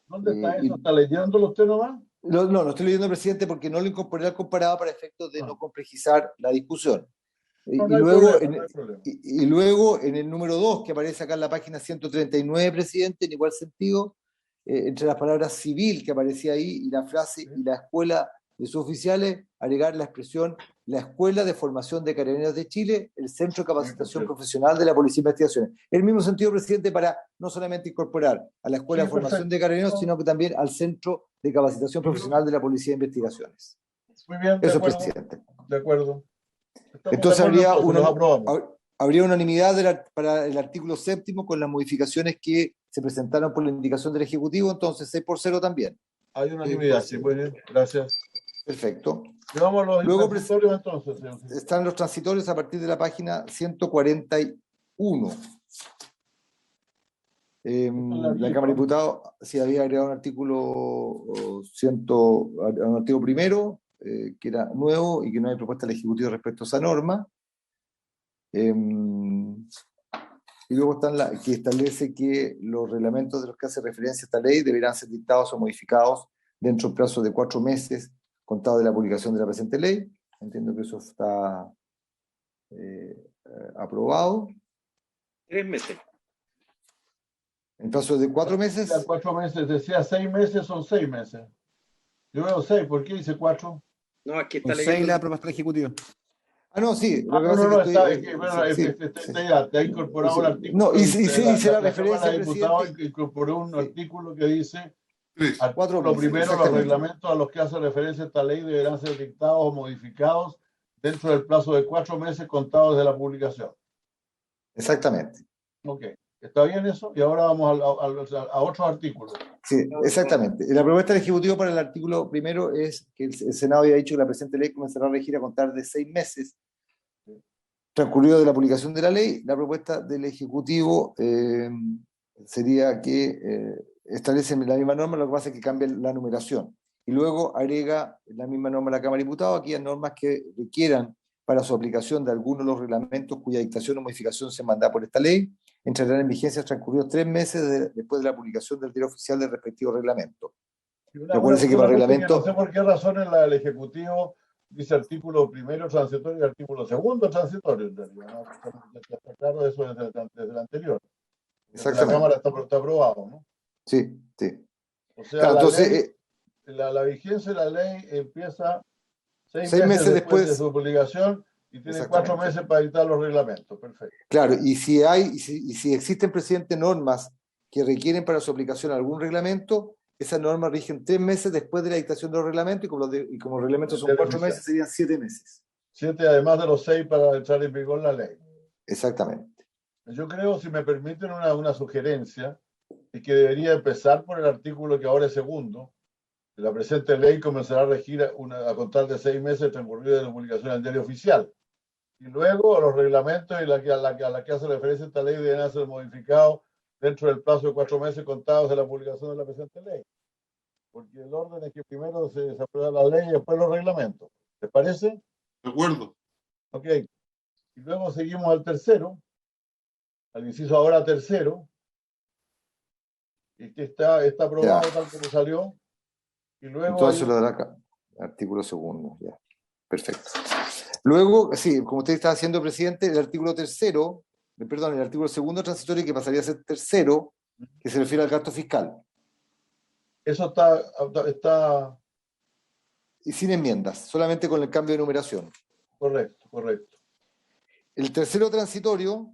S3: ¿Dónde está eso? ¿Está leyéndolo usted nomás?
S5: No, lo estoy leyendo, presidente, porque no lo incorporé al comparado para efectos de no complejizar la discusión. Y luego en el número 2, que aparece acá en la página 139, presidente, en igual sentido, entre las palabras civil que aparecía ahí y la frase y la escuela de suboficiales, agregar la expresión la Escuela de Formación de Carabineros de Chile, el Centro de Capacitación Profesional de la Policía de Investigaciones. En el mismo sentido, presidente, para no solamente incorporar a la Escuela de Formación de Carabineros, sino que también al Centro de Capacitación Profesional de la Policía de Investigaciones.
S3: Muy bien,
S5: eso, presidente.
S3: De acuerdo.
S5: Entonces habría unanimidad para el artículo 7º con las modificaciones que se presentaron por la indicación del Ejecutivo, entonces 6-0 también.
S3: Hay unanimidad, sí, muy bien, gracias.
S5: Perfecto.
S3: Llevamos los transitorios entonces.
S5: Están los transitorios a partir de la página 141. La Cámara de Diputados sí había agregado un artículo primero, que era nuevo y que no hay propuesta del Ejecutivo respecto a esa norma. Y luego están que establece que los reglamentos de los que hace referencia a esta ley deberán ser dictados o modificados dentro del plazo de 4 meses contado de la publicación de la presente ley. Entiendo que eso está aprobado.
S7: 3 meses.
S5: En plazo de 4 meses.
S3: 4 meses, decía 6 meses, son 6 meses. Yo veo 6, ¿por qué dice 4?
S7: No, aquí está
S10: leyendo la propuesta ejecutiva.
S5: No, sí. Lo que
S3: no,
S5: pasa
S3: no,
S5: es que
S3: está,
S5: estoy,
S3: ya, te ha incorporado un artículo.
S5: no, hice la
S3: la
S5: referencia,
S3: Cámara de Diputados
S5: presidente.
S3: incorporó un artículo que dice:
S5: 4
S3: lo
S5: meses,
S3: primero, los
S5: exactamente.
S3: reglamentos a los que hace referencia esta ley deberán ser dictados o modificados dentro del plazo de 4 meses contados desde la publicación.
S5: Exactamente.
S3: Ok, ¿está bien eso? Y ahora vamos a otros artículos.
S5: Sí, exactamente. La propuesta del Ejecutivo para el artículo primero es que el Senado había dicho que la presente ley comenzará a regir a contar de 6 meses transcurrido de la publicación de la ley. La propuesta del Ejecutivo sería que establece la misma norma, lo que pasa es que cambia la numeración. Y luego agrega la misma norma a la Cámara de Diputados, aquellas normas que requieran para su aplicación de algunos de los reglamentos cuya dictación o modificación se manda por esta ley, entrarán en vigencia transcurridos 3 meses después de la publicación del diario oficial del respectivo reglamento. Recuérdense que para el reglamento...
S3: No sé por qué razón el Ejecutivo dice artículo primero transitorio y artículo segundo transitorio, en realidad. ¿No? Está claro eso desde el anterior.
S5: Exactamente.
S3: La Cámara está aprobado, ¿no?
S5: Sí, sí.
S3: O sea,
S5: claro, entonces,
S3: la vigencia de la ley empieza 6
S5: meses
S3: después de su publicación y tiene 4 meses para editar los reglamentos. Perfecto.
S5: Claro, y si existen, presidente, normas que requieren para su aplicación algún reglamento, esas normas rigen 3 meses después de la dictación de los reglamentos, y como los reglamentos son 4 meses, serían 7 meses.
S3: 7 además de los 6 para entrar en vigor la ley.
S5: Exactamente.
S3: Yo creo, si me permiten una sugerencia, es que debería empezar por el artículo que ahora es segundo. La presente ley comenzará a regir a contar de 6 meses transcurridos de la publicación en el diario oficial. Y luego los reglamentos a la que hace referencia esta ley deben ser modificados dentro del plazo de 4 meses contados de la publicación de la presente ley. Porque el orden es que primero se aprueba la ley y después los reglamentos. ¿Les parece?
S1: De acuerdo.
S3: Ok. Y luego seguimos al tercero, al inciso ahora tercero, y que está aprobado tal como salió. Y luego
S5: entonces lo dará acá, artículo segundo, ya. Perfecto. Luego, sí, como usted está haciendo, presidente, el artículo tercero, perdón, el artículo segundo transitorio, que pasaría a ser tercero, que se refiere al gasto fiscal.
S3: Eso está...
S5: Y sin enmiendas, solamente con el cambio de numeración.
S3: Correcto, correcto.
S5: El tercero transitorio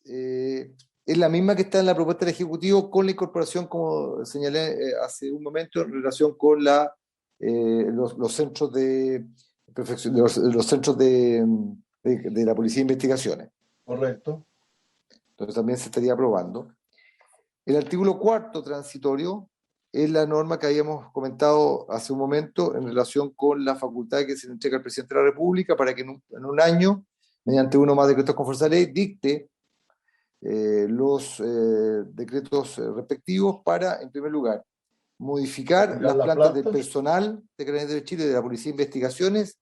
S5: es la misma que está en la propuesta del Ejecutivo, con la incorporación, como señalé hace un momento, en relación con los centros de perfección, los centros de la Policía de Investigaciones.
S3: Correcto.
S5: Entonces también se estaría aprobando. El artículo cuarto transitorio es la norma que habíamos comentado hace un momento en relación con la facultad que se le entrega al presidente de la República para que en un año, mediante uno más decretos con fuerza de ley, dicte los decretos respectivos para, en primer lugar, modificar las plantas del personal de Carabineros de Chile y de la Policía de Investigaciones.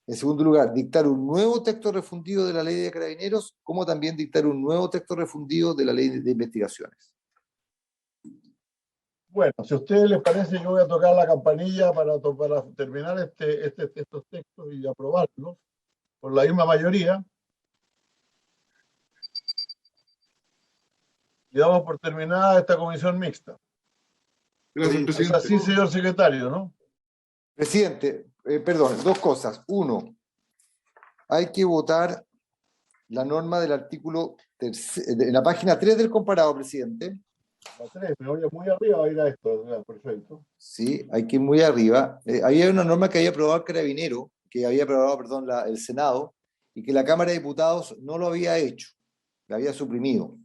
S5: En segundo lugar, dictar un nuevo texto refundido de la Ley de Carabineros, como también dictar un nuevo texto refundido de la Ley de Investigaciones.
S3: Bueno, si a ustedes les parece, yo voy a tocar la campanilla para terminar estos textos y aprobarlos por la misma mayoría. Y damos por terminada esta comisión mixta.
S1: Gracias, presidente.
S3: Sí, señor secretario, ¿no?
S5: Presidente, perdón, dos cosas. Uno, hay que votar la norma del artículo en la página 3 del comparado, presidente.
S3: La 3, me voy muy arriba a ir a esto, perfecto.
S5: Sí, hay que ir muy arriba. Había una norma que había aprobado el Carabinero, que había aprobado, perdón, el Senado, y que la Cámara de Diputados no lo había hecho, la había suprimido,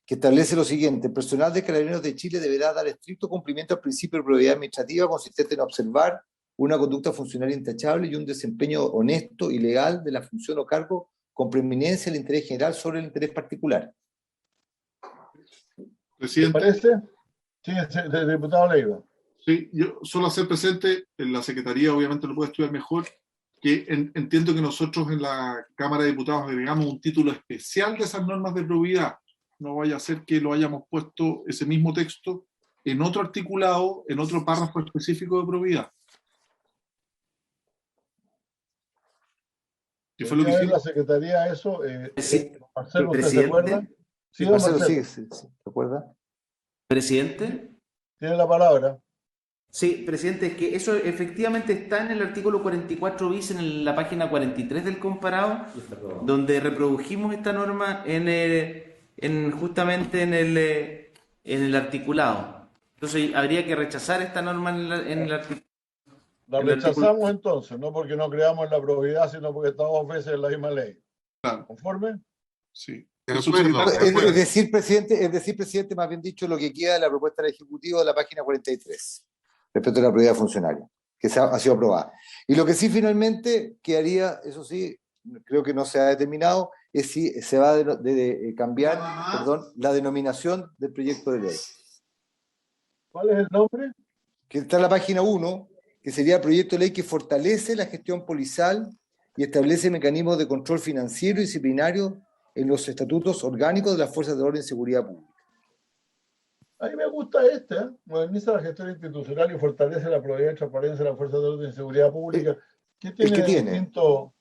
S5: que establece lo siguiente: el personal de Carabineros de Chile deberá dar estricto cumplimiento al principio de probidad administrativa, consistente en observar una conducta funcional intachable y un desempeño honesto y legal de la función o cargo con preeminencia del interés general sobre el interés particular.
S1: Presidente.
S3: ¿Te parece? Sí, diputado Leiva.
S1: Sí, yo solo hacer presente, en la Secretaría obviamente lo puede estudiar mejor, que entiendo que nosotros en la Cámara de Diputados agregamos un título especial de esas normas de probidad. No vaya a ser que lo hayamos puesto ese mismo texto en otro articulado, en otro párrafo específico de probidad. ¿Qué fue lo que hicieron?
S3: La Secretaría eso? Marcelo, ¿usted se
S4: presidente.
S3: acuerda? Sí,
S5: Marcelo,
S3: Marcelo.
S5: sí, ¿se acuerda?
S4: Presidente.
S3: Tiene la palabra.
S4: Sí, presidente, es que eso efectivamente está en el artículo 44 bis en la página 43 del comparado, donde reprodujimos esta norma justamente en el articulado. Entonces habría que rechazar esta norma en el artículo.
S3: La rechazamos entonces, no porque no creamos en la probidad, sino porque estamos dos veces en la misma ley. ¿Conforme?
S1: Sí.
S5: Es decir, presidente, más bien dicho, lo que queda de la propuesta del Ejecutivo de la página 43, respecto a la probidad funcionaria, que ha sido aprobada. Y lo que sí finalmente quedaría, eso sí, creo que no se ha determinado, es si se va a cambiar la denominación del proyecto de ley.
S3: ¿Cuál es el nombre?
S5: Que está en la página 1, que sería el proyecto de ley que fortalece la gestión policial y establece mecanismos de control financiero y disciplinario en los estatutos orgánicos de las Fuerzas de Orden y Seguridad Pública.
S3: A mí me gusta moderniza la gestión institucional y fortalece la probidad y transparencia de las Fuerzas de Orden y Seguridad Pública. ¿Qué tiene distinto?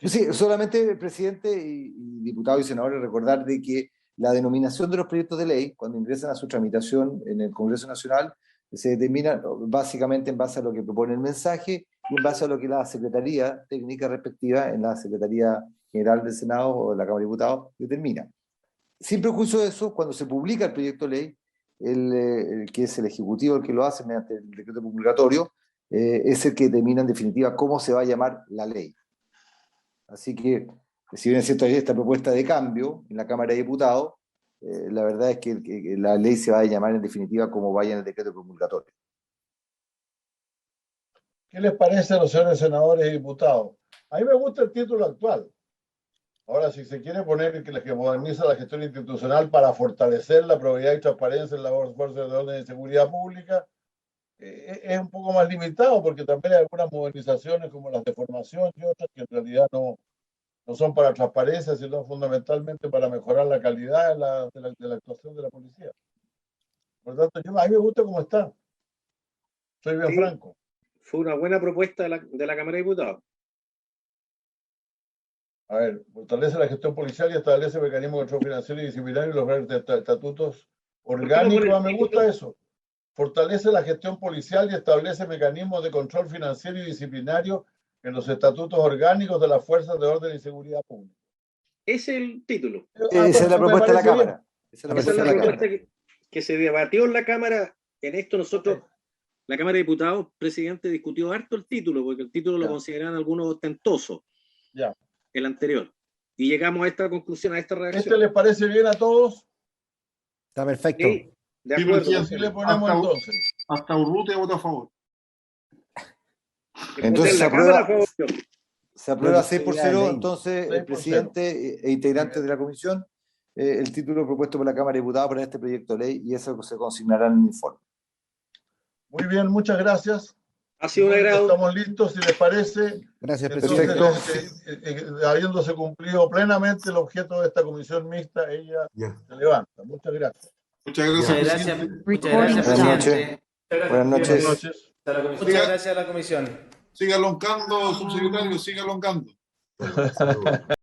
S5: Sí, solamente el presidente y diputados y senadores recordar de que la denominación de los proyectos de ley, cuando ingresan a su tramitación en el Congreso Nacional, se determina básicamente en base a lo que propone el mensaje y en base a lo que la Secretaría Técnica respectiva en la Secretaría General del Senado o de la Cámara de Diputados determina. Sin prejuicio de eso, cuando se publica el proyecto de ley, que es el Ejecutivo el que lo hace mediante el decreto publicatorio, es el que determina en definitiva cómo se va a llamar la ley. Así que, si bien es cierto, hay esta propuesta de cambio en la Cámara de Diputados, la verdad es que la ley se va a llamar en definitiva como vaya en el decreto publicatorio.
S3: ¿Qué les parece a los señores senadores y diputados? A mí me gusta el título actual. Ahora, si se quiere poner que moderniza la gestión institucional para fortalecer la probidad y transparencia en las fuerzas de orden y seguridad pública, es un poco más limitado porque también hay algunas modernizaciones como las de formación y otras que en realidad no son para transparencia, sino fundamentalmente para mejorar la calidad de la actuación de la policía. Por lo tanto, a mí me gusta cómo está. Soy bien franco.
S7: Fue una buena propuesta de la Cámara de Diputados.
S3: A ver, fortalece la gestión policial y establece mecanismos de control financiero y disciplinario y los estatutos orgánicos. Me gusta eso. Fortalece la gestión policial y establece mecanismos de control financiero y disciplinario en los estatutos orgánicos de las Fuerzas de Orden y Seguridad Pública.
S7: Ese es el título.
S5: Esa es la propuesta de la Cámara.
S7: Esa es la propuesta que se debatió en la Cámara. En esto nosotros, la Cámara de Diputados, presidente, discutió harto el título, porque el título lo consideran algunos ostentoso.
S3: Ya.
S7: El anterior. Y llegamos a esta conclusión, a esta redacción.
S3: ¿Este les parece bien a todos?
S10: Está perfecto.
S7: Sí, de acuerdo.
S3: Así le ponemos entonces.
S1: Hasta Urrutia vota a favor.
S5: Entonces se aprueba 6-0, entonces el presidente e integrantes de la comisión, el título propuesto por la Cámara de Diputados para este proyecto de ley, y eso se consignará en el informe.
S3: Muy bien, muchas gracias.
S7: Ha sido un agrado.
S3: Estamos listos, si les parece.
S10: Gracias, presidente.
S3: Habiéndose cumplido plenamente el objeto de esta comisión mixta, ella se levanta. Muchas gracias.
S1: Muchas gracias.
S4: Muchas gracias, presidente.
S5: Buenas noches.
S4: Muchas gracias a la comisión.
S1: Siga loncando, subsecretario, siga loncando.